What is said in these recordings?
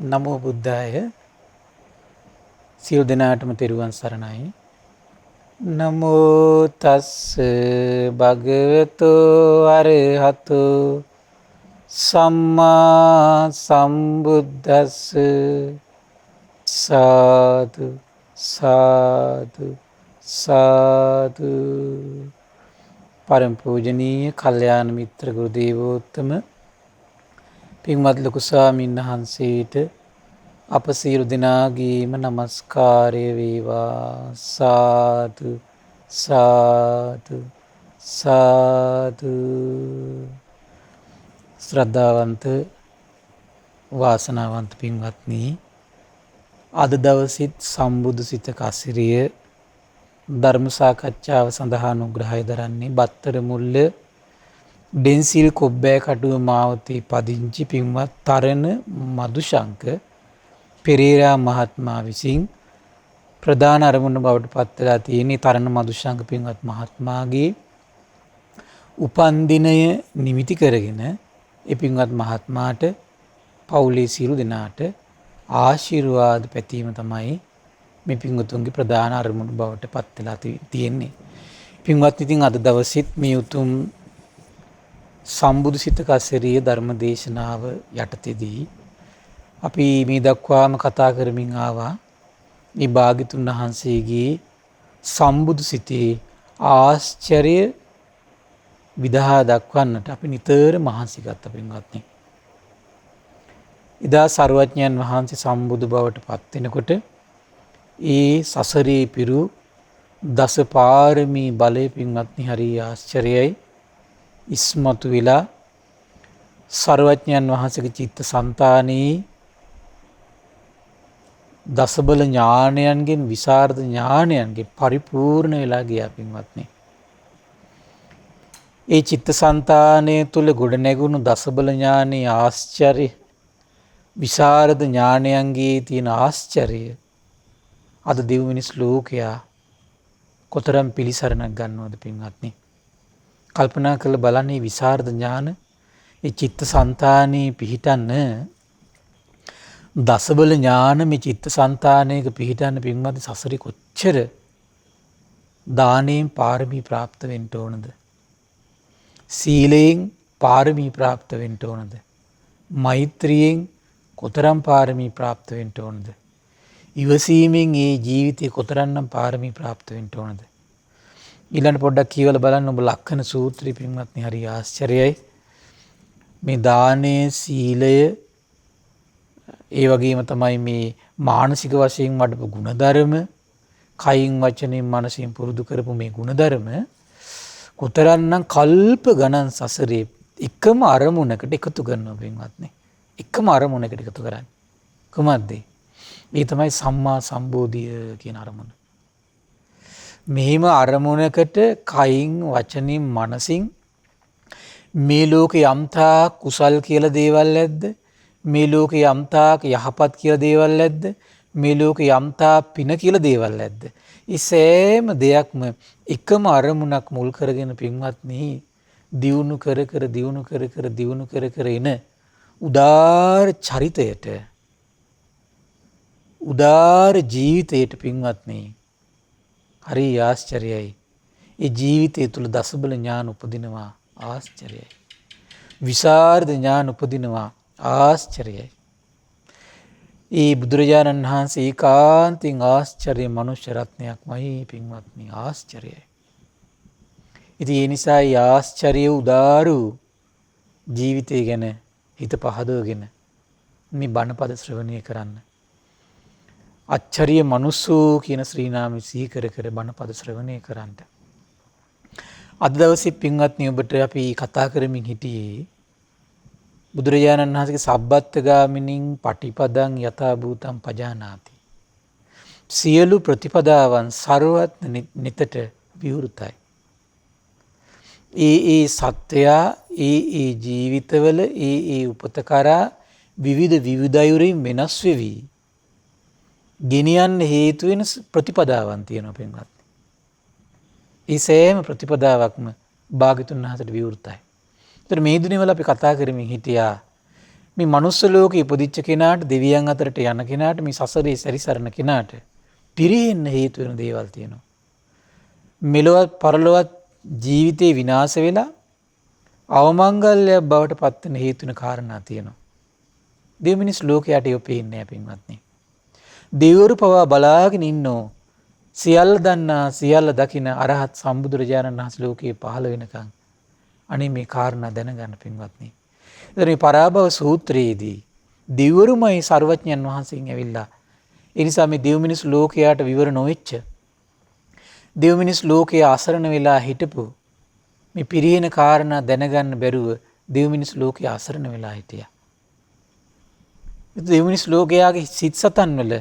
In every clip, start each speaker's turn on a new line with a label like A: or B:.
A: නමෝ බුද්ධාය. සියලු දෙනාටම තෙරුවන් සරණයි. නමෝ තස්ස භගවතු අරහතු සම්මා සම්බුද්දස්ස සාදු සාදු සාදු. පරම පූජනීය කල්යාණ මිත්‍ර ගුරු දේවෝත්තම පින්වත් ලොකු ස්වාමීන් වහන්සේට අප සියලු දෙනාගේම නමස්කාරය වේවා. සාදු සාදු සාදු. ශ්‍රද්ධාවන්ත වාසනාවන්ත පින්වත්නි, අද දවසෙත් සම්බුදු සිත කසිරිය ධර්ම සාකච්ඡාව සඳහා අනුග්‍රහය දරන්නේ බත්තර මුල්ල ඩෙන්සිල් කොබ්බෑ කටුව මාවතේ පදිංචි පින්වත් තරණ මදුශංක පෙරේරා මහත්මයා විසින් ප්‍රධාන අරමුණ බවට පත්වලා තියෙන තරණ මදුශංක පින්වත් මහත්මයාගේ උපන්දිනය නිමිති කරගෙන ඒ පින්වත් මහත්මයාට පවුලේ සියලු දෙනාට ආශිර්වාද පැතීම තමයි මේ පින්වතුන්ගේ ප්‍රධාන අරමුණ බවට පත්වලා තියෙන්නේ. පින්වත්, ඉතින් අද දවසෙත් මේ උතුම් සම්බුදු සිත කසිරිය ධර්ම දේශනාව යටතේදී අපි මේ දක්වාම කතා කරමින් ආවා මේ භාග්‍යතුන් වහන්සේගේ සම්බුදු සිතේ ආශ්චර්ය විදහා දක්වන්නට අපි නිතර මහන්සි ගත්ත පින්වත්නි. එදා සර්වඥයන් වහන්සේ සම්බුදු බවට පත් වෙනකොට ඒ සසරේ පිරු දස පාරමී බලය පින්වත්නි හරි ආශ්චර්යයි. ඉස්මතු වෙලා සර්වඥයන් වහන්සේගේ චිත්ත සංතානයේ දසබල ඥානයන්ගෙන් විසරද ඥානයන්ගෙන් පරිපූර්ණ වෙලා ගියා පින්වත්නි. ඒ චිත්ත සංතානය තුල ගොඩ නැගුණු දසබල ඥානයේ ආශ්චර්ය, විසරද ඥානයන්ගේ තියෙන ආශ්චර්ය අද දෙව් මිනිස් ලෝකයා කොතරම් පිළිසරණක් ගන්නවද පින්වත්නි. කල්පනා කරලා බලන්න, මේ විසරද ඥාන ඒ චිත්ත සංතානයේ පිහිටන්න දසබල ඥාන මේ චිත්ත සංතානයක පිහිටන්න පින්වත්නි සසරේ කොච්චර දානයෙන් පාරමී પ્રાપ્ત වෙන්න ඕනද? සීලයෙන් පාරමී પ્રાપ્ત වෙන්න ඕනද? මෛත්‍රියෙන් කොතරම් පාරමී પ્રાપ્ત වෙන්න ඕනද? ඉවසීමෙන් ඒ ජීවිතේ කොතරම්නම් පාරමී પ્રાપ્ત වෙන්න ඕනද? ඊළඟ පොඩ්ඩක් කියවලා බලන්න ඔබ ලක්ෂණ සූත්‍රය පින්වත්නි හරි ආශ්චර්යයි. මේ දානය, සීලය, ඒ වගේම තමයි මේ මානසික වශයෙන් වඩපු ගුණධර්ම, කයින් වචනෙන් මනසින් පුරුදු කරපු මේ ගුණධර්ම කොතරම්නම් කල්ප ගණන් සසරේ එකම අරමුණකට එකතු කරනවා පින්වත්නි. එකම අරමුණකට එකතු කරන්නේ කොහොමද? ඒ තමයි සම්මා සම්බෝධිය කියන අරමුණ. මෙහිම අරමුණකට කයින් වචනින් මනසින් මේ ලෝකේ යම්තා කුසල් කියලා දේවල් නැද්ද? මේ ලෝකේ යම්තා යහපත් කියලා දේවල් නැද්ද? මේ ලෝකේ යම්තා පින කියලා දේවල් නැද්ද? ඒ සෑම දෙයක්ම එකම අරමුණක් මුල් කරගෙන පින්වත්නි දියුණු කර කර දියුණු කර කර දියුණු කර කර එන උදාර චරිතයට, උදාර ජීවිතයට පින්වත්නි හරි ආශ්චර්යයි. ඒ ජීවිතය තුළ දසබල ඥාන උපදිනවා. ආශ්චර්යයි. විසරද ඥාන උපදිනවා. ආශ්චර්යයි. ඒ බුදුරජාණන් වහන්සේ ඒකාන්තයෙන් ආශ්චර්ය මනුෂ්‍ය රත්නයක්මයි පින්වත්නි. ආශ්චර්යයි. ඉතින් ඒ නිසා ඒ ආශ්චර්ය උදාරු ජීවිතය ගැන හිත පහදවගෙන මේ බණපද ශ්‍රවණය කරන්න. අච්චරිය මනුස්සෝ කියන ශ්‍රී නාමය සිහි කර කර බණපද ශ්‍රවණය කරන්න. අද දවසේ පින්වත්නි ඔබට අපි කතා කරමින් හිටියේ බුදුරජාණන් වහන්සේගේ සබ්බත්ගාමිනින් පටිපදං යථා භූතං පජානාති. සියලු ප්‍රතිපදාවන් ਸਰවඥ නිතට විවෘතයි. ඒ සත්‍යයා ඒ ජීවිතවල ඒ උපත කරා විවිධ අයුරින් වෙනස් වෙවි ගෙනියන්න හේතු වෙන ප්‍රතිපදාවන් තියෙනවා පින්වත්නි. ඒ සෑම ප්‍රතිපදාවක්ම භාග්‍යතුන් වහන්සේට විවෘතයි. ඒතර මේ දිනවල අපි කතා කරමින් හිටියා මේ මනුස්ස ලෝකේ ඉපදිච්ච කෙනාට දෙවියන් අතරට යන කෙනාට මේ සසරේ සැරිසරන කෙනාට පිරෙන්න හේතු වෙන දේවල් තියෙනවා. මෙලොවත් පරලොවත් ජීවිතේ විනාශ වෙලා අවමංගල්‍යයක් බවට පත් වෙන හේතු වෙන කාරණා තියෙනවා. දෙවි මිනිස් ලෝකයට ඒව පේන්නේ නැහැ පින්වත්නි. දෙවිවරු පවා බලාගෙන ඉන්නෝ සියල්ල දන්නා සියල්ල දකින අරහත් සම්බුදුරජාණන් වහන්සේ ලෝකේ පහළ වෙනකන් අනේ මේ කාරණා දැනගන්න පින්වත්නි. එතන මේ පරාභව සූත්‍රයේදී දෙවිවරුමයි සර්වඥයන් වහන්සේගෙන් ඇවිල්ලා ඒ නිසා මේ දෙවි මිනිස් ලෝකයට විවර නොවෙච්ච දෙවි මිනිස් ලෝකයේ අසරණ වෙලා හිටපු මේ පිරිහෙන කාරණා දැනගන්න බැරුව දෙවි මිනිස් ලෝකයේ අසරණ වෙලා හිටියා. දෙවි මිනිස් ලෝකයාගේ සිත් සතන් වල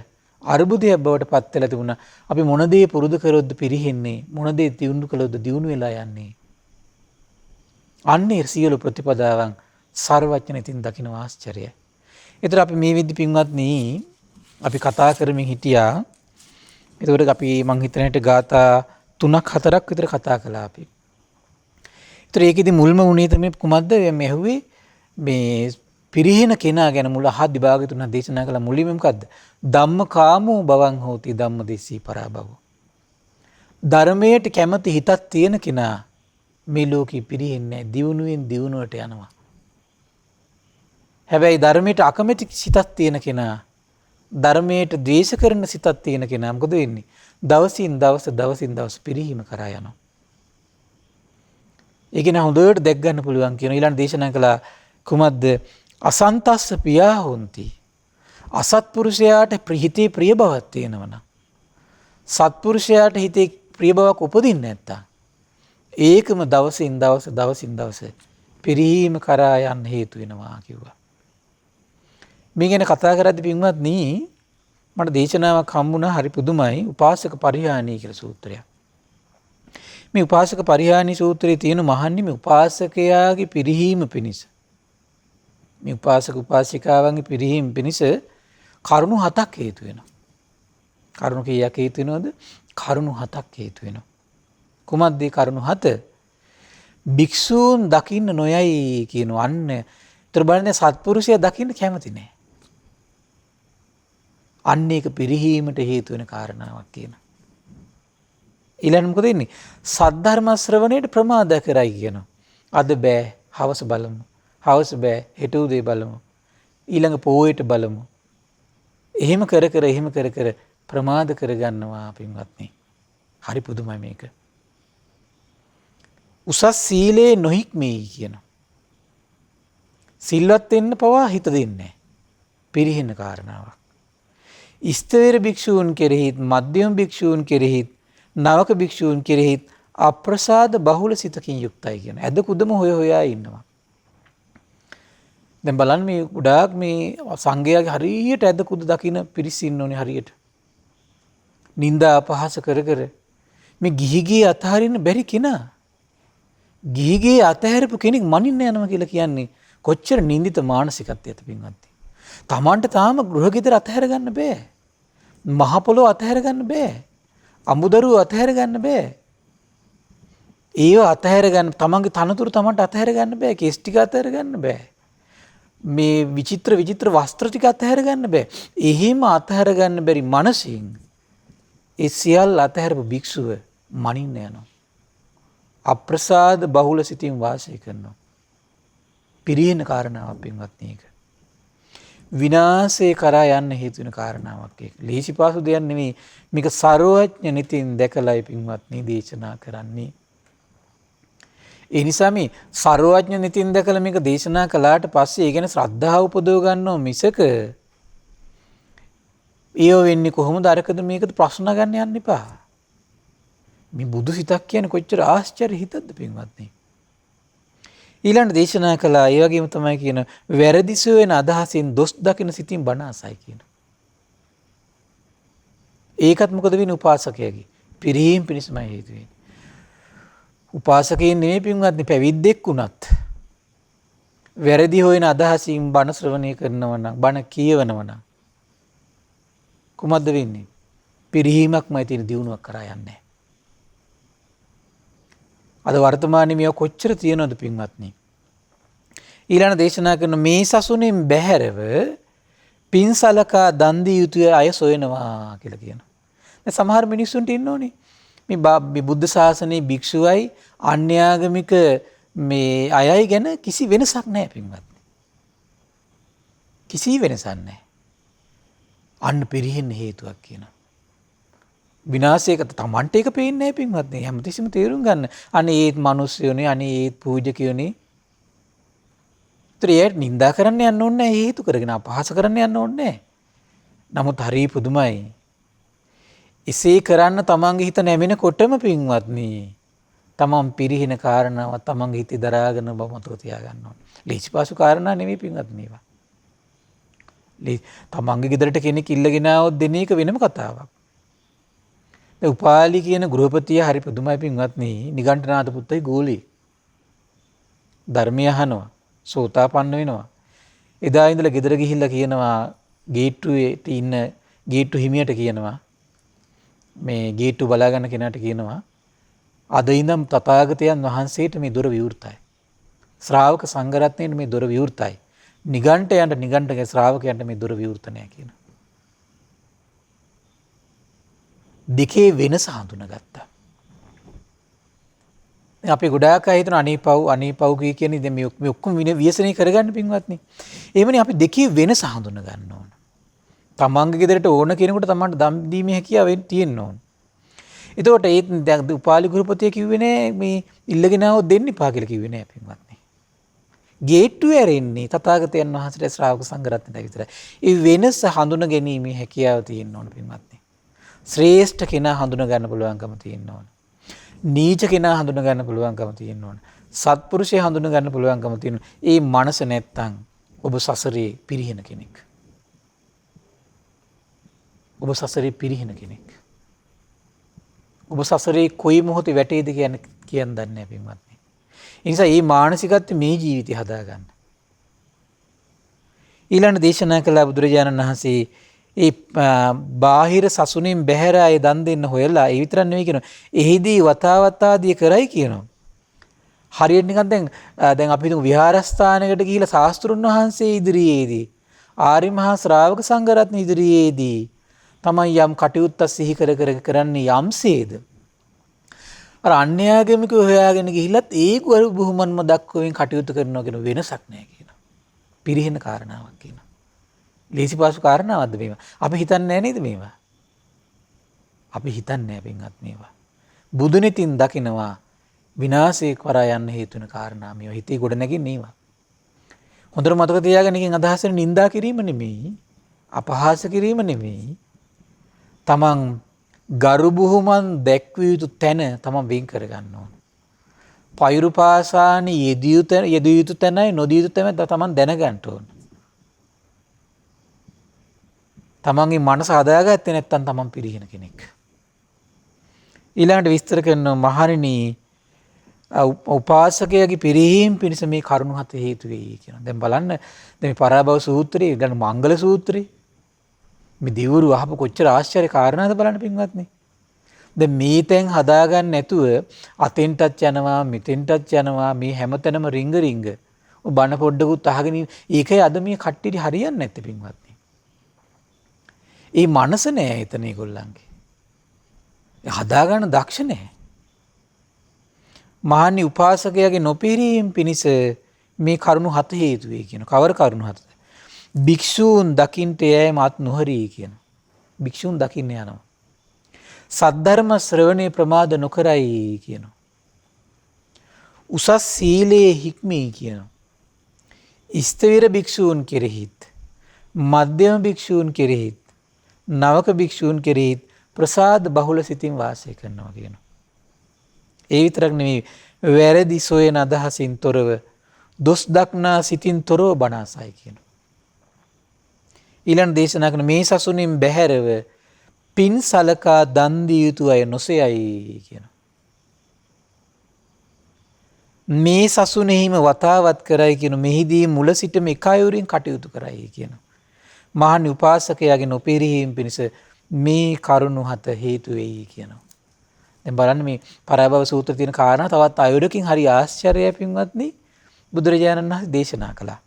A: අරුබුදයක් බවට පත් වෙලා තිබුණා. අපි මොන දේ පුරුදු කරොත්ද පිරිහෙන්නේ, මොන දේ දියුණු කළොත්ද දියුණු වෙලා යන්නේ. අන්නේ සියලු ප්‍රතිපදාවන් සර්වඥනිතින් දකින්න ආශ්චර්යයි. ඒතර අපි මේ විදි පින්වත්නි අපි කතා කරමින් හිටියා. ඒකට අපි මං හිතනට ગાතා 3ක් 4ක් විතර කතා කළා අපි. ඒතර ඒකෙදි මුල්ම උනේ තමයි කුමක්ද මේ ඇහුවේ මේ පිරිහෙන කෙනා ගැන මුල අහද්දි භාගය තුන දේශනා කළ මුලින්ම මොකද්ද? ධම්මකාමෝ භවං හෝති ධම්මදේශී පරාභව. ධර්මයට කැමති හිතක් තියෙන කෙනා මේ ලෝකෙ පිරිහෙන්නේ දියුණුවෙන් දියුණුවට යනවා. හැබැයි ධර්මයට අකමැති සිතක් තියෙන කෙනා ධර්මයට ද්වේෂ කරන සිතක් තියෙන කෙනා මොකද වෙන්නේ? දවසින් දවස පිරිහීම කරා යනවා. ඒක න හොඳට දැක් ගන්න පුළුවන් කියන ඊළඟ දේශනා කළා කුමද්ද? අසන්තස්ස පියා හොಂತಿ. අසත්පුරුෂයාට හිතේ ප්‍රිය බවක් තියෙනවනම් සත්පුරුෂයාට හිතේ ප්‍රිය බවක් උපදින්නේ නැත්තම් ඒකම දවසින් දවස පිරිහීම කරා යන්න හේතු වෙනවා කිව්වා. මේ ගැන කතා කරද්දී පින්වත්නි මට දේශනාවක් හම්බුණා හරි පුදුමයි උපාසක පරිහානී කියලා සූත්‍රයක්. මේ උපාසක පරිහානී සූත්‍රයේ තියෙන මහන්නේ මේ උපාසකයාගේ පිරිහීම පිණිස මේ උපාසක උපාසිකාවන්ගේ පිරිහීම පිණිස කරුණු 7ක් හේතු වෙනවා. කරුණු කීයක් හේතු වෙනවද? කරුණු 7ක් හේතු වෙනවා. කුමක්ද මේ කරුණු 7? භික්ෂූන් දකින්න නොයයි කියනවා. අන්න ඒතර බලන්නේ සත්පුරුෂයා දකින්න කැමති නැහැ. අන්න ඒක පිරිහීමට හේතු වෙන කාරණාවක් කියනවා. ඊළඟ මොකද වෙන්නේ? සද්ධර්ම ශ්‍රවණයට ප්‍රමාද කරයි කියනවා. අද බෑ හවස බලමු. හවස බෑ හෙට උදේ බලමු. ඊළඟ පොයට බලමු. එහෙම කර කර ප්‍රමාද කරගන්නවා පින්වත්නි. හරි පුදුමයි මේක. උසස් සීලේ නොහික්මී කියනවා. සිල්වත් වෙන්න පවා හිත දෙන්නේ නැහැ. පිරිහෙන කාරණාවක්. ස්ථවිර භික්ෂූන් කෙරෙහිත් මධ්‍යම භික්ෂූන් කෙරෙහිත් නවක භික්ෂූන් කෙරෙහිත් අප්‍රසාද බහුල සිතකින් යුක්තයි කියන. ඇද කුදම හොයා ඉන්නවා. දැන් බලන්න මේ ගොඩාක් මේ සංඝයාගේ හරියට ඇද කුද දකින්න පිරිස ඉන්නෝනේ හරියට. නිന്ദා අපහාස කර මේ ගිහිගේ අතහරින්න බැරි කෙනා. ගිහිගේ අතහැරපු කෙනෙක් මනින්න යනවා කියලා කියන්නේ කොච්චර නිന്ദිත මානසිකත්වයක්ද පින්වත්නි. Tamanට තාම ගෘහ ගෙදර අතහැර ගන්න බෑ. මහ පොළොව අතහැර ගන්න බෑ. අමුදරුව අතහැර ගන්න බෑ. ඒව අතහැර ගන්න තමන්ගේ තනතුරු තමන්ට අතහැර ගන්න බෑ. කෙස් ටික අතහැර ගන්න බෑ. මේ විචිත්‍ර වස්ත්‍ර ටික අතහැර ගන්න බෑ. එහෙම අතහැර ගන්න බැරි මනසින් ඒ සියල්ල අතහැරපු භික්ෂුව මනින්න යනවා. අප්‍රසාද බහුල සිතින් වාසය කරනවා. පිරිහෙන කාරණාවක් පින්වත්නි ඒක. විනාශේ කරා යන්න හේතු වෙන කාරණාවක් ඒක. ලේසි පාසු දෙයක් නෙමෙයි. මේක සර්වඥ නිතින් දැකලායි පින්වත්නි දේශනා කරන්නේ. ඒ නිසා මේ සර්වඥ නිතින් දැකලා මේක දේශනා කළාට පස්සේ ඒ ගැන ශ්‍රද්ධාව උපදව ගන්නව මිසක ඒව වෙන්නේ කොහොමද අරකද මේකද ප්‍රශ්න ගන්න යන්න එපා. මේ බුදු සිතක් කියන්නේ කොච්චර ආශ්චර්ය හිතක්ද පින්වත්නි. ඊළඟ දේශනා කළා ඒ වගේම තමයි කියන වැරදිසු වෙන අදහසින් දොස් දකින සිතින් බණ අසයි කියන. ඒකත් මොකද වෙන්නේ උපාසකයාගේ පිරිහීම පිණිසමයි හේතු වෙන්නේ. උපාසකයන් නෙමෙයි පින්වත්නි පැවිද්දෙක් වුණත් වැරදි හොයන අදහසින් බණ ශ්‍රවණය කරනවා නම් බණ කියවනවා නම් කුමක්ද වෙන්නේ? පිරිහීමක්මයි තියෙන දියුණුවක් කරා යන්නේ. අද වර්තමානයේ මේව කොච්චර තියෙනවද පින්වත්නි? ඊළඟ දේශනා කරන මේ සසුනින් බැහැරව පින් සලකා දන් දිය යුතු අය සොයනවා කියලා කියනවා. දැන් සමහර මිනිස්සුන්ට ඉන්නෝනේ මේ බුද්ධ ශාසනයේ භික්ෂුවයි අන්‍යාගමික මේ අයයි ගැන කිසි වෙනසක් නැහැ පින්වත්නි. කිසි වෙනසක් නැහැ. අන්න පිරිහෙන්න හේතුවක් කියනවා. විනාශයකට Tamanට එක පේන්නේ නැහැ පින්වත්නි. හැමතිස්සෙම තේරුම් ගන්න. අනේ ඒත් මිනිස්සුනේ, අනේ ඒත් පූජකයෝනේ. ඒත් නින්දා කරන්න යන්න ඕනේ නැහැ. හේතු කරගෙන අපහාස කරන්න යන්න ඕනේ නැහැ. නමුත් හරි පුදුමයි. එසේ කරන්න තමන්ගේ හිත නැමෙනකොටම පින්වත්නි තමන් පිරිහින කාරණාව තමන්ගේ හිතේ දරාගෙන බමතක තියාගන්න ඕනේ. ලේසි පාසු කාරණා නෙමෙයි පින්වත්නි මේවා. තමන්ගේ ගෙදරට කෙනෙක් ඉල්ලගෙන ආවොත් දෙන එක වෙනම කතාවක්. දැන් උපාලි කියන ගෘහපතිය හරි පුදුමයි පින්වත්නි. නිගණ්ඨනාථ පුත්තයි ගෝලී. ධර්මය අහනවා. සෝතාපන්න වෙනවා. එදා ඉඳලා ගෙදර ගිහිල්ලා කියනවා ගේට්ටුවේ ඉන්න ගේට්ටු හිමියට කියනවා මේ ගේට්ටු බලා ගන්න කෙනාට කියනවා අද ඉඳන් තථාගතයන් වහන්සේට මේ දොර විවෘතයි. ශ්‍රාවක සංඝරත්නයට මේ දොර විවෘතයි. නිගණ්ඨයන්ට නිගණ්ඨගේ ශ්‍රාවකයන්ට මේ දොර විවෘත නැහැ කියන. දෙකේ වෙනස හඳුනාගත්තා. අපි ගොඩාක් අය හිතන අනේ පව් කියන්නේ දැන් මේ ඔක්කොම ව්‍යසනේ කරගන්න පින්වත්නි. එහෙමනේ අපි දෙකේ වෙනස හඳුනා ගන්න ඕන. තමන්ගේ ගෙදරට ඕන කෙනෙකුට තමන්ට දම් දීමේ හැකියාව තියෙන්න ඕන. එතකොට ඒ දැන් උපාලි ගෘහපතිය කිව්වේ නෑ මේ ඉල්ලගෙන આવොත් දෙන්න එපා කියලා කිව්වේ නෑ පින්වත්නි. ගේට්ටුවේ ඇරෙන්නේ තථාගතයන් වහන්සේට ශ්‍රාවක සංඝරත්නයට විතරයි. ඒ වෙනස හඳුනා ගැනීමේ හැකියාව තියෙන්න ඕන පින්වත්නි. ශ්‍රේෂ්ඨ කෙනා හඳුනා ගන්න පුළුවන්කම තියෙන්න ඕන. නීච කෙනා හඳුනා ගන්න පුළුවන්කම තියෙන්න ඕන. සත්පුරුෂය හඳුනා ගන්න පුළුවන්කම තියෙන්න. ඒ මනස නැත්තම් ඔබ සසරේ පිරිහෙන කෙනෙක්. ඔබ සසරේ පිරිහෙන කෙනෙක්. ඔබ සසරේ කොයි මොහොතේ වැටේද කියන්න දන්නේ නැහැ පින්වත්නි. ඒ නිසා මේ මානසිකත්වය මේ ජීවිතය හදාගන්න. ඊළඟ දේශනා කළ බුදුරජාණන් වහන්සේ ඒ බාහිර සසුනින් බැහැර අය දන් දෙන්න හොයලා ඒ විතරක් නෙවෙයි කියනවා. එහිදී වතාවත් ආදී කරයි කියනවා. හරියට නිකන් දැන් අපි හිතමු විහාරස්ථානයකට ගිහිලා ශාස්ත්‍රුන් වහන්සේ ඉදිරියේදී ආර්ය මහා ශ්‍රාවක සංඝරත්න ඉදිරියේදී තමයි යම් කටයුත්තක් සිහි කර කරන්නේ යම්සේද. අර අන්‍යාගමිකව හොයාගෙන ගිහිල්ලත් ඒ ගුරු බුහුමන්ම දක්වමින් කටයුතු කරනවා කියන වෙනසක් නැහැ කියනවා. පිරිහෙන කාරණාවක් කියනවා. ලේසි පාසු කාරණාවක්ද මේවා? අපි හිතන්නේ නැහැ නේද මේවා? අපි හිතන්නේ නැහැ පින්වත් මේවා. බුදුනෙතින් දකිනවා විනාශේ කරා යන්න හේතු වෙන කාරණා මේවා. හිතේ ගොඩ නැගින්නේ ඒවා. හොඳට මතක තියාගන්න එකෙන් අදහස් වෙන නින්දා කිරීම නෙමෙයි, අපහාස කිරීම නෙමෙයි. තමන් ගරු බුහුමන් දැක්විය යුතු තැන තමන් වෙන් කර ගන්න ඕන. පෛරු පාසානි යෙදිය යුතු තැනයි නොදිය යුතු තැන තමන් දැනගන්න ඕන. තමන්ගේ මනස හදාගත්තේ නැත්නම් තමන් පිරිහෙන කෙනෙක්. ඊළඟට විස්තර කරනවා මහණෙනි උපාසකයාගේ පිරිහීම පිණිස මේ කරුණු හත හේතු වෙයි කියනවා. දැන් බලන්න දැන් මේ පරාභව සූත්‍රයේ ඊළඟ මංගල සූත්‍රයේ මේ දිවුරු අහපු කොච්චර ආශ්චර්ය කාරණාද බලන්න පින්වත්නි. දැන් මේ තැන් හදාගන්න නැතුව අතෙන්ටත් යනවා මෙතෙන්ටත් යනවා මේ හැමතැනම රිංග බණ පොඩ්ඩකුත් අහගෙන ඒකයි අද මේ කට්ටියට හරියන්නේ නැත්තේ පින්වත්නි. ඒ මනස නෑ එතන ඒගොල්ලන්ගේ. හදාගන්න දක්ෂ නෑ. මහණනි උපාසකයාගේ නොපිරීම පිණිස මේ කරුණු හත හේතු වේ කියන. කවර කරුණු හතද? භික්ෂූන් දකින්ට යෑම අත් නොහරී කියන. භික්ෂූන් දකින්න යනවා. සද්ධර්ම ශ්‍රවණේ ප්‍රමාද නොකරයි කියනවා. උසස් සීලයේ හික්මී කියනවා. ස්ථවිර භික්ෂූන් කෙරෙහිත් මධ්‍යම භික්ෂූන් කෙරෙහිත් නවක භික්ෂූන් කෙරෙහිත් ප්‍රසාද බහුල සිතින් වාසය කරනවා කියනවා. ඒ විතරක් නෙමෙයි වැරදි සොයන අදහසින් තොරව දොස් දක්නා සිතින් තොරව බණාසයි කියනවා. ඊළඟ දේශනා කරන මේ සසුනින් බැහැරව පින් සලකා දන් දිය යුතු අය නොසෙයයි කියනවා. මේ සසුනේහිම වතාවත් කරයි කියන මෙහිදී මුල සිටම එකයුරින් කටයුතු කරයි කියනවා. මහණි උපාසකයාගේ නොපිරිහීම පිණිස මේ කරුණු හත හේතු වෙයි කියනවා. දැන් බලන්න මේ පරාභව සූත්‍රයේ තියෙන කාරණා තවත් අයුරකින් හරි ආශ්චර්යයි පින්වත්නි. බුදුරජාණන් වහන්සේ දේශනා කළා.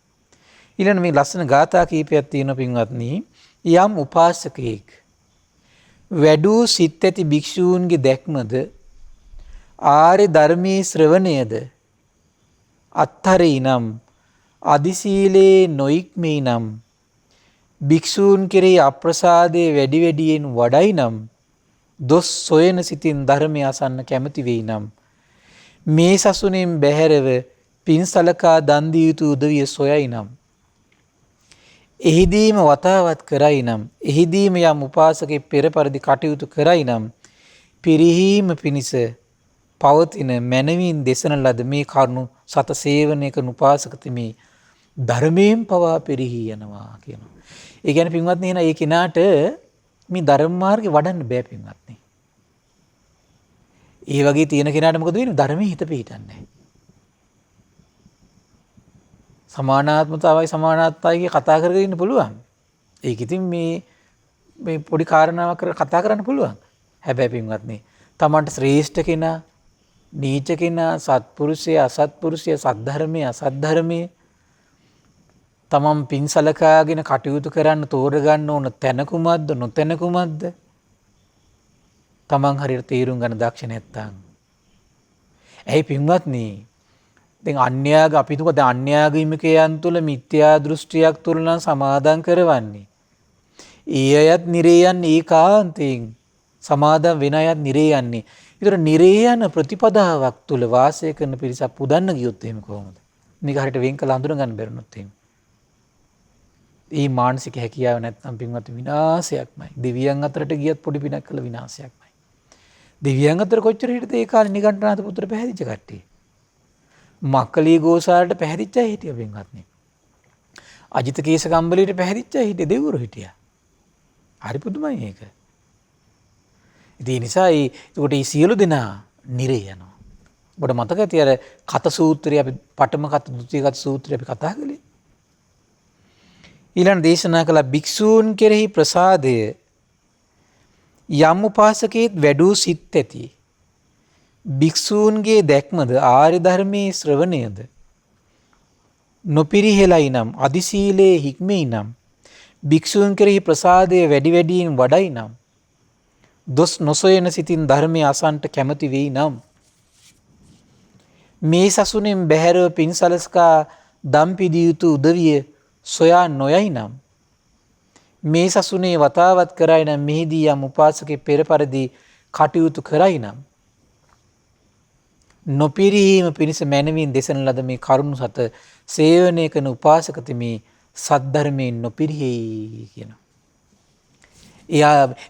A: ඊළඟ මේ ලස්සන ගාථා කීපයක් තියෙනවා පින්වත්නි. යම් උපාසකෙක් වැඩූ සිත් ඇති භික්ෂූන්ගේ දැක්මද ආර්ය ධර්මයේ ශ්‍රවණයද අත්හරී නම් අදිසීලේ නොයික්මී නම් භික්ෂූන් කෙරෙහි අප්‍රසාදයේ වැඩි වැඩියෙන් වඩයි නම් දොස් සොයන සිතින් ධර්මය අසන්න කැමති වෙයි නම් මේ සසුනෙන් බැහැරව පින් සලකා දන් දිය යුතු උදවිය සොයයි නම් එහිදීම වතාවත් කරයි නම් එහිදීම යම් උපාසකෙක් පෙර පරිදි කටයුතු කරයි නම් පිරිහීම පිණිස පවතින මනවින් දෙසන ලද මේ කරුණු සත සේවනය කරන උපාසකතමේ ධර්මයෙන් පවා පිරිහී යනවා කියනවා. ඒ කියන්නේ පින්වත්නි එහෙනම් ඒ කෙනාට මේ ධර්ම මාර්ගේ වඩන්න බෑ පින්වත්නි. ඒ වගේ තියෙන කෙනාට මොකද වෙන්නේ? ධර්මයේ හිත පිහිටන්නේ නැහැ. සමානාත්මතාවයි කතා කරගෙන ඉන්න පුළුවන්. ඒක ඉතින් මේ පොඩි කාරණාවක් කතා කරන්න පුළුවන්. හැබැයි පින්වත්නි, තමන්ට ශ්‍රේෂ්ඨ කෙනා, නීච කෙනා, සත්පුරුෂය, අසත්පුරුෂය, සද්ධර්මයේ, අසද්ධර්මයේ තමන් පින් සලකාගෙන කටයුතු කරන්න තෝරගන්න ඕන තැන කුමක්ද, නොතැන කුමක්ද? තමන් හරියට තීරුම් ගන්න දක්ෂ නැත්තම්. ඇයි පින්වත්නි? දැන් අන්‍යාග අපි තුක දැන් අන්‍යාගමිකයන් තුල මිත්‍යා දෘෂ්ටියක් තුල නම් සමාදම් කරවන්නේ. ඒ අයත් නිරේ යන්නේ ඒකාන්තයෙන්. සමාදම් වෙන අයත් නිරේ යන්නේ. ඒතර නිරේ යන ප්‍රතිපදාවක් තුල වාසය කරන පිරිසක් පුදන්න ගියොත් එහෙම කොහොමද? මේක හරියට වෙන් කළ හඳුන ගන්න බැරිනොත් එහෙම. මේ මානසික හැකියාව නැත්නම් පින්වත් විනාශයක්මයි. දෙවියන් අතරට ගියත් පොඩි පිනක් කළ විනාශයක්මයි. දෙවියන් අතර කොච්චර හිටියද ඒ කාලේ නිගණ්ඨනාථ පුත්‍ර පැහැදිච්ච කට්ටිය. මක්කලී ගෝසාලට පැහැදිච්ච අය හිටියා පින්වත්නි. අජිත කේස කම්බලීට පැහැදිච්ච අය හිටිය දෙවිවරු හිටියා. හරි පුදුමයි ඒක. ඉතින් ඒ නිසා ඒකට මේ සියලු දෙනා නිරේ යනවා. ඔබට මතක ඇති අර කත සූත්‍රය අපි පඨම කත, ද්විතීය කත සූත්‍රය අපි කතා කළේ. ඊළඟ දේශනා කළ භික්ෂූන් කෙරෙහි ප්‍රසාදය යම් උපාසකෙක් වැඩූ සිත් ඇති භික්ෂූන්ගේ දැක්මද ආර්ය ධර්මයේ ශ්‍රවණයද නොපිරිහෙලයි නම් අදිසීලේ හික්මෙයි නම් භික්ෂූන් කෙරෙහි ප්‍රසාදය වැඩි වැඩියෙන් වඩයි නම් දොස් නොසොයන සිතින් ධර්මයේ අසන්ට කැමති වෙයි නම් මේ සසුනෙන් බැහැරව පින් සලස්කා දම් පිදිය යුතු උදවිය සොයා නොයයි නම් මේ සසුනේ වතාවත් කරයි නම් මෙහිදී යම් උපාසකෙක් පෙර පරිදි කටයුතු කරයි නම් නොපිරීම පිණිස මනමින් දෙසන ලද මේ කරුණු සත සේවනය කරන උපාසකතමේ සද්ධර්මයෙන් නොපිරිහෙයි කියනවා.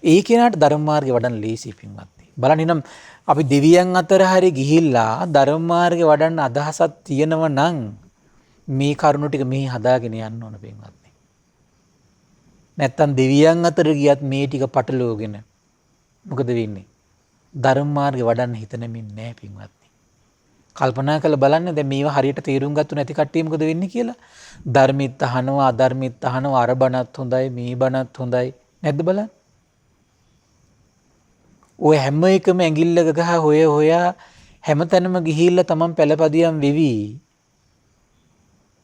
A: ඒ කෙනාට ධර්ම මාර්ගේ වඩන්න ලේසි පින්වත්නි. බලන්න එනම් අපි දෙවියන් අතර හරි ගිහිල්ලා ධර්ම මාර්ගේ වඩන්න අදහසක් තියෙනව නම් මේ කරුණු ටික මෙහි හදාගෙන යන්න ඕන පින්වත්නි. නැත්තම් දෙවියන් අතර ගියත් මේ ටික පටලවගෙන මොකද වෙන්නේ? ධර්ම මාර්ගේ වඩන්න හිත නැමින් නැහැ පින්වත්නි. කල්පනා කරලා බලන්න දැන් මේවා හරියට තේරුම් ගත්තු නැති කට්ටිය මොකද වෙන්නේ කියලා. ධර්මිත අහනවා, අධර්මිත අහනවා, අර බණත් හොඳයි, මේ බණත් හොඳයි. නැද්ද බලන්න? ඔය හැම එකම ඇඟිල්ලක ගහ හොයා හැමතැනම ගිහිල්ලා තමන් පළපදියම් වෙවි.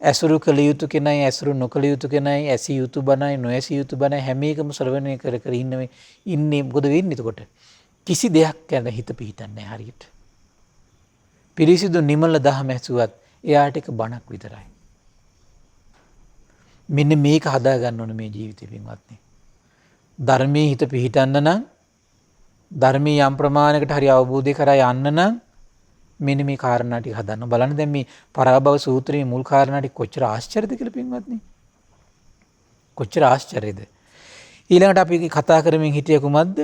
A: ඇසුරු කළ යුතු කෙනයි, ඇසුරු නොකළ යුතු කෙනයි, ඇසිය යුතු බණයි, නොඇසිය යුතු බණයි හැම එකම ශ්‍රවණය කර කර ඉන්නේ මොකද වෙන්නේ එතකොට? කිසි දෙයක් ගැන හිත පිහිටන්නේ නැහැ හරියට. පිරිසිදු නිමල දහම ඇසුවත් එයාට එක බණක් විතරයි. මෙන්න මේක හදා ගන්න ඕනේ මේ ජීවිතේ පින්වත්නි. ධර්මයේ හිත පිහිටන්න නම් ධර්මයේ යම් ප්‍රමාණයකට හරි අවබෝධය කරා යන්න නම් මෙන්න මේ කාරණා ටික හදන්න. බලන්න දැන් මේ පරාභව සූත්‍රයේ මුල් කාරණා ටික කොච්චර ආශ්චර්යද කියලා පින්වත්නි. කොච්චර ආශ්චර්යද. ඊළඟට අපි කතා කරමින් හිටිය කුමක්ද?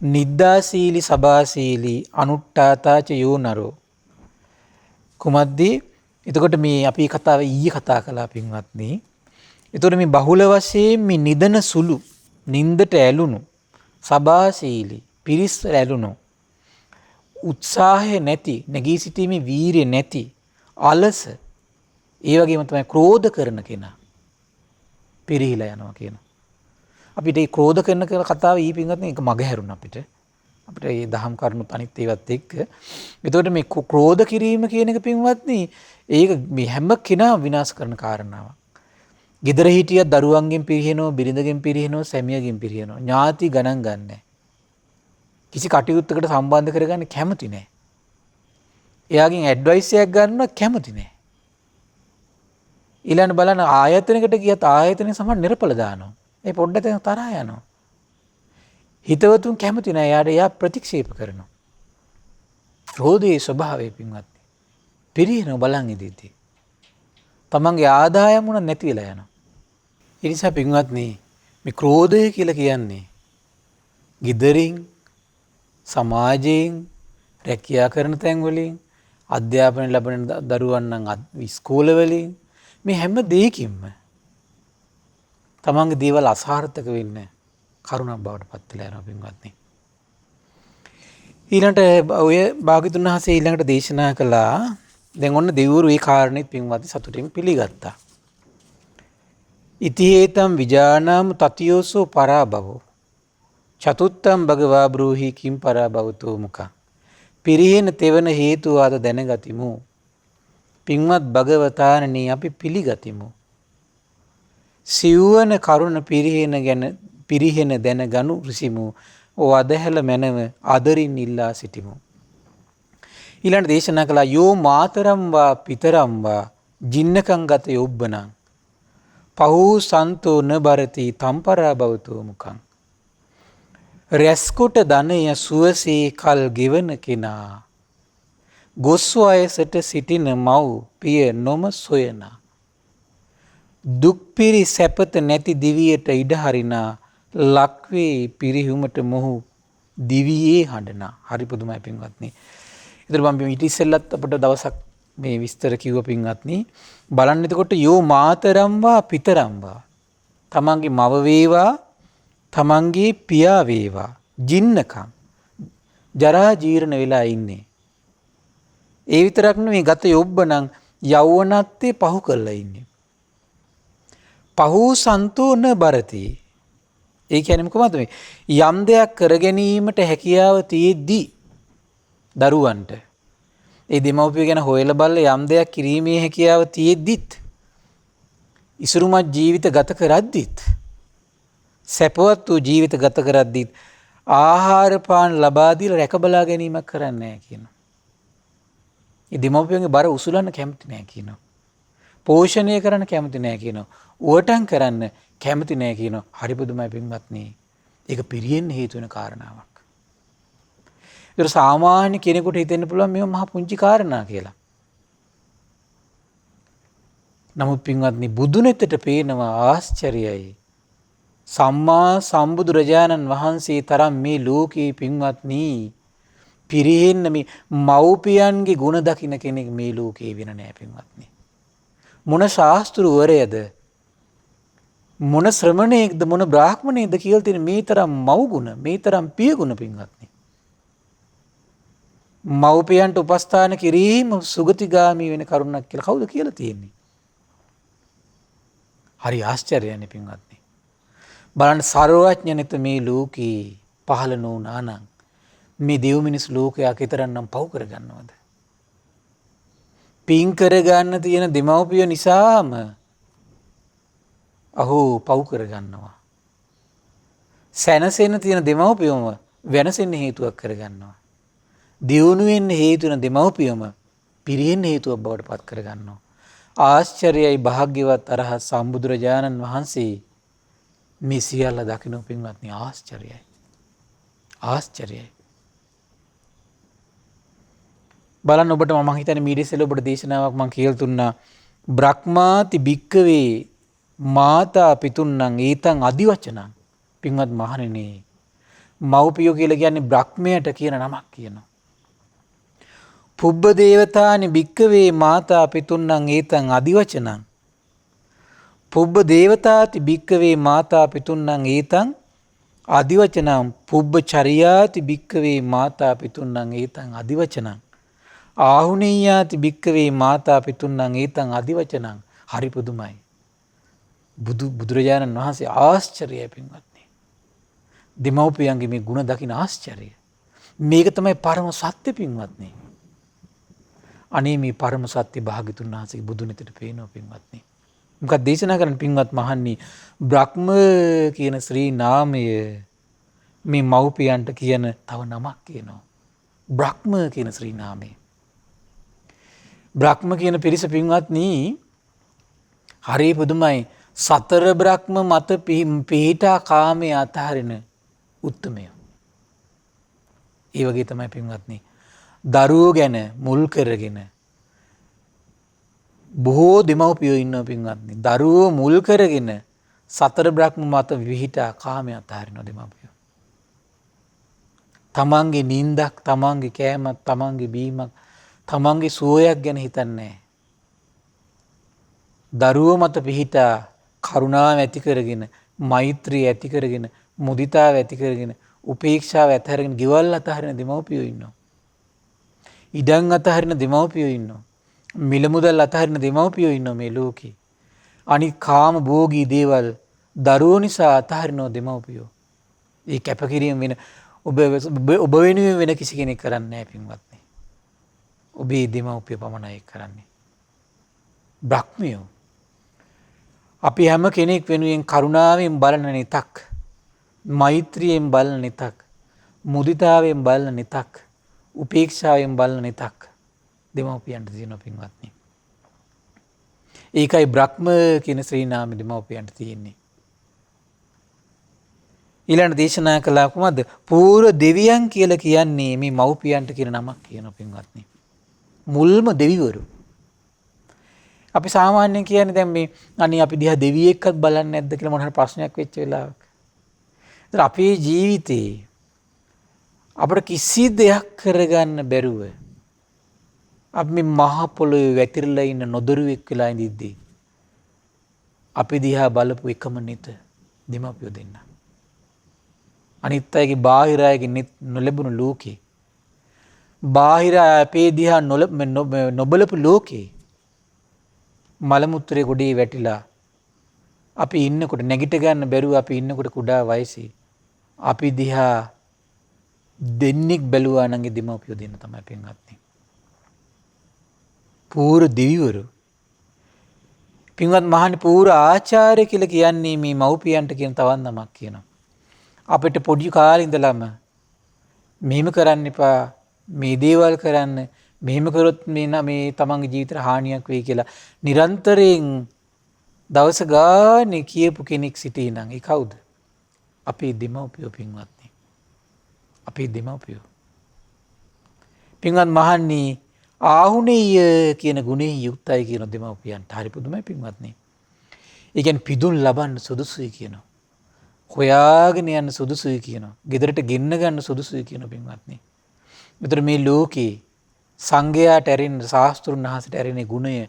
A: නිද්දාසීලි සබාසීලි අනුට්ඨාතාච යෝනරෝ. කුමද්දී? එතකොට මේ අපි කතාව ඊයේ කතා කළා පින්වත්නි. එතකොට මේ බහුල වශයෙන් මේ නිදන සුළු, නින්දට ඇලුණු, සබාසීලි, පිරිස් ඇලුණු, උත්සාහය නැති, නැගී සිටීමේ වීරිය නැති, අලස, ඒ වගේම තමයි ක්‍රෝධ කරන කෙනා පිරිහිලා යනවා කියනවා. අපිට මේ ක්‍රෝධ කරන කතාව ඊ පින්වත්නි එක මගහැරුණා අපිට. අපිට මේ දහම් කරුණු අනිත් ඒවත් එක්ක. එතකොට මේ ක්‍රෝධ කිරීම කියන එක පින්වත්නි ඒක මේ හැම කෙනා විනාශ කරන කාරණාවක්. ගෙදර හිටිය දරුවන්ගෙන් පිරිහෙනවා, බිරිඳගෙන් පිරිහෙනවා, සැමියාගෙන් පිරිහෙනවා. ඥාති ගණන් ගන්නෑ. කිසි කටයුත්තකට සම්බන්ධ කරගන්න කැමති නෑ. එයාගෙන් ඇඩ්වයිස් එකක් ගන්න කැමති නෑ. ඊළඟ බලන්න ආයතනයකට ගියත් ආයතනයේ සමහර නිර්පල දානවා. ඒ පොඩ්ඩක් තරහා යනවා. හිතවතුන් කැමති නෑ. එයා ප්‍රතික්ෂේප කරනවා. ක්‍රෝධයේ ස්වභාවය පින්වත්නි. පිරිහෙනවා බලන් ඉඳීදී. තමන්ගේ ආදායම උන නැති වෙලා යනවා. ඒ නිසා පින්වත්නි මේ ක්‍රෝධය කියලා කියන්නේ ගිදරින් සමාජයෙන් රැකියා කරන තැන් වලින් අධ්‍යාපනය ලැබෙන දරුවන් නම් ඉස්කෝල වලින් මේ හැම දෙයකින්ම තමන්ගේ දේවල් අසාර්ථක වෙන්න කරුණක් බවට පත් වෙලා යනවා පින්වත්නි. ඊළඟට ඔය භාග්‍යතුන් වහන්සේ ඊළඟට දේශනා කළා දැන් ඔන්න දෙවිවරු ඒ කාරණේත් පින්වත්නි සතුටින් පිළිගත්තා. ඉතිහේතම් විජානාම තතියෝසෝ පරාභවෝ චතුත්තම් භගවා බ්‍රූහි කිම් පරාභවතෝ මුඛං පිරිහෙන තෙවන හේතුව ආද දැනගතිමු. පින්වත් භගවතාණනි අපි පිළිගතිමු. සිව්වන කරුණ පිරිහෙන දැනගනු ඍසිමු. ඕ අදහැල මැනව ආදරින් ඉල්ලා සිටිමු. ඊළඟ දේශනා කළා යෝ මාතරම් වා පිතරම් වා ජින්නකං ගත යොබ්බනං පහූ සන්තෝ න බරති තම්පරා භවතෝ මුඛං රැස්කොට ධනය සුවසේ කල් ගෙවන කෙනා ගොස් වයසට සිටින මව් පිය නොම සොයනා දුක්පිරි සැපත නැති දිවියට ඉඩ හරිනා ලක්වේ පිරිහුමට මොහු දිවියේ හඬනා. හරි පුදුමයි පින්වත්නි. ඒතර මම ඊට ඉස්සෙල්ලත් අපිට දවසක් මේ විස්තර කිව්ව පින්වත්නි බලන්න එතකොට යෝ මාතරම් වා පිතරම් වා තමන්ගේ මව වේවා තමන්ගේ පියා වේවා ජින්නකම් ජරා ජීර්ණ වෙලා ඉන්නේ. ඒ විතරක් නෙවෙයි ගත යොබ්බනම් යෞවනත්වයේ පහු කරලා ඉන්නේ. පහූ සන්තෝන බරති. ඒ කියන්නේ කොහොමද මේ යම් දෙයක් කර ගැනීමට හැකියාව තියෙද්දී දරුවන්ට ඒ දෙමව්පිය ගැන හොයලා බලලා යම් දෙයක් කිරීමේ හැකියාව තියෙද්දිත් ඉසුරුමත් ජීවිත ගත කරද්දිත් සැපවත් වූ ජීවිත ගත කරද්දිත් ආහාර පාන ලබා දීලා රැක බලා ගැනීමක් කරන්නේ නැහැ කියනවා. ඒ දෙමව්පියන්ගේ බර උසුලන්න කැමති නැහැ කියනවා. පෝෂණය කරන්න කැමති නැහැ කියනවා. උවටන් කරන්න කැමති නැහැ කියනවා. හරි පුදුමයි පින්වත්නි. ඒක පිරියෙන්න හේතු වෙන කාරණාවක්. ඒක සාමාන්‍ය කෙනෙකුට හිතෙන්න පුළුවන් මේව මහා පුංචි කාරණා කියලා. නමුත් පින්වත්නි බුදුනෙතට පේනවා ආශ්චර්යයි. සම්මා සම්බුදුරජාණන් වහන්සේ තරම් මේ ලෝකේ පින්වත්නි පිරිහෙන්න මේ මව්පියන්ගේ ගුණ දකින්න කෙනෙක් මේ ලෝකේ වෙන නෑ පින්වත්නි. මොන ශාස්ත්‍රවරයද මොන ශ්‍රමණේක්ද මොන බ්‍රාහ්මණේක්ද කියලා තියෙන මේ තරම් මව් ගුණ මේ තරම් පිය ගුණ පින්වත්නි. මව්පියන්ට උපස්ථාන කිරීම සුගතිගාමී වෙන කරුණක් කියලා කවුද කියලා තියෙන්නේ? හරි ආශ්චර්යයනේ පින්වත්නි. බලන්න සර්වඥ නැත මේ ලෝකේ පහළ නොවුනා නම් මේ දෙව් මිනිස් ලෝකයක් ඊතරම්නම් පව් කරගන්නවද? පින් කරගන්න තියෙන දෙමව්පිය නිසාම අහෝ පව් කරගන්නවා. සැනසෙන්න තියෙන දෙමව්පියම වෙනසෙන්න හේතුවක් කරගන්නවා. දියුණු වෙන්න හේතු වෙන දෙමව්පියම පිරියෙන්න හේතුවක් බවට පත් කරගන්නවා. ආශ්චර්යයි භාග්‍යවත් අරහත් සම්බුදුරජාණන් වහන්සේ මේ සියල්ල දකින්න පින්වත්නි ආශ්චර්යයි. ආශ්චර්යයි. බලන්න ඔබට මම හිතන්නේ මීඩියසෙල ඔබට දේශනාවක් මම කියලා දුන්නා. බ්‍රහ්මාති භික්කවේ මාතා පිතුන්නම් ඊතං අදිවචනං. පින්වත් මහණෙනි මව්පියෝ කියලා කියන්නේ බ්‍රහ්මයට කියන නමක් කියනවා. පුබ්බ දේවතානි භික්කවේ මාතා පිතුන්නම් ඊතං අදිවචනං. පුබ්බ දේවතාති භික්කවේ මාතා පිතුන්නම් ඊතං අදිවචනං. පුබ්බ චරියාති භික්කවේ මාතා පිතුන්නම් ඊතං අදිවචනං. ආහුනීයාති භික්කවේ මාතා පිතුන්නම් ඊතං අදිවචනං. හරි පුදුමයි. බුදුරජාණන් වහන්සේ ආශ්චර්යයි පින්වත්නි. දෙමව්පියන්ගේ මේ ගුණ දකින ආශ්චර්යය. මේක තමයි පරම සත්‍ය පින්වත්නි. අනේ මේ පරම සත්‍ය භාග්‍යතුන් වහන්සේගේ බුදු නිතට පේනවා පින්වත්නි. මොකක්ද දේශනා කරන්න පින්වත් මහන්නි, බ්‍රහ්ම කියන ශ්‍රී නාමය මේ මව්පියන්ට කියන තව නමක් කියනවා. බ්‍රහ්ම කියන ශ්‍රී නාමය. බ්‍රහ්ම කියන පිරිස පින්වත්නි හරි පුදුමයි. සතර බ්‍රහ්ම මත පිහිටා කාමයේ අතහරින උත්තමය. ඒ වගේ තමයි පින්වත්නි දරුවෝ ගැන මුල් කරගෙන බොහෝ දෙමව්පියෝ ඉන්නවා පින්වත්නි. දරුවෝ මුල් කරගෙන සතර බ්‍රහ්ම මත විහිටා කාමයේ අතහරින දෙමව්පියෝ. තමන්ගේ නිින්දක්, තමන්ගේ කෑමක්, තමන්ගේ බීමක්, තමන්ගේ සුවයක් ගැන හිතන්නේ නැහැ. දරුවෝ මත පිහිටා කරුණාව ඇති කරගෙන, මෛත්‍රිය ඇති කරගෙන, මුදිතාව ඇති කරගෙන, උපේක්ෂාව ඇතහැරගෙන ගෙවල් අතහරින දෙමව්පියෝ ඉන්නවා. ඉඩම් අතහරින දෙමව්පියෝ ඉන්නවා. මිල මුදල් අතහරින දෙමව්පියෝ ඉන්නවා මේ ලෝකේ. අනිත් කාම භෝගී දේවල් දරුවෝ නිසා අතහරින දෙමව්පියෝ. ඒ කැපකිරීම වෙන ඔබ වෙනුවෙන් වෙන කිසි කෙනෙක් කරන්නේ නැහැ පින්වත්නි. ඔබේ දෙමව්පිය පමණයි කරන්නේ. බ්‍රහ්මියෝ. අපි හැම කෙනෙක් වෙනුවෙන් කරුණාවෙන් බලන නිතක්, මෛත්‍රියෙන් බලන නිතක්, මුදිතාවෙන් බලන නිතක්, උපේක්ෂාවෙන් බලන නිතක් දෙමව්පියන්ට තියෙනවා පින්වත්නි. ඒකයි බ්‍රහ්ම කියන ශ්‍රී නාමය දෙමව්පියන්ට තියෙන්නේ. ඊළඟ දේශනා කළා කොහොමද? පූර්ව දෙවියන් කියලා කියන්නේ මේ මව්පියන්ට කියන නමක් කියන පින්වත්නි. මුල්ම දෙවිවරු. අපි සාමාන්‍යයෙන් කියන්නේ දැන් මේ අනේ අපි දිහා දෙවියෙක්වත් බලන්නේ නැද්ද කියලා මොන හරි ප්‍රශ්නයක් වෙච්ච වෙලාවක. ඒතර අපේ ජීවිතේ අපිට කිසි දෙයක් කරගන්න බැරුව අපි මේ මහ පොළොවේ වැතිරලා ඉන්න නොදරුවෙක් වෙලා ඉඳිද්දී අපි දිහා බලපු එකම නිත දෙමව්පියෝ දෙන්න. අනිත් අයගේ බාහිර අයගේ නොලැබුණු ලෝකේ, බාහිර අපේ දිහා නොබලපු ලෝකේ මල මුත්‍රේ ගොඩේ වැටිලා අපි ඉන්නකොට නැගිට ගන්න බැරුව අපි ඉන්නකොට කුඩා වයසේ අපි දිහා දෙන්නෙක් බැලුවා නම් ඒ දෙමව්පියෝ දෙන්න තමයි පින්වත්නි. පූර්ව දෙවිවරු. පින්වත් මහණනි, පූර්ව ආචාර්ය කියලා කියන්නේ මේ මව්පියන්ට කියන තවත් නමක් කියනවා. අපිට පොඩි කාලේ ඉඳලම මෙහෙම කරන්න එපා, මේ දේවල් කරන්න, මෙහෙම කරොත් මේ තමන්ගේ ජීවිතේට හානියක් වෙයි කියලා නිරන්තරයෙන් දවස ගානේ කියපු කෙනෙක් සිටී නම් ඒ කවුද? අපේ දෙමව්පියෝ පින්වත්නි. අපේ දෙමව්පියෝ. පින්වත් මහණනි, ආහුනේය කියන ගුණයෙන් යුක්තයි කියන දෙමව්පියන්ට හරි පුදුමයි පින්වත්නි. ඒ කියන්නේ පිදුම් ලබන්න සුදුසුයි කියනවා. හොයාගෙන යන්න සුදුසුයි කියනවා. ගෙදරට ගෙන්න ගන්න සුදුසුයි කියන පින්වත්නි. මෙතන මේ ලෝකේ සංඝයාට ඇරෙන්න, ශාස්ත්‍රුන් වහන්සේට ඇරෙන ගුණය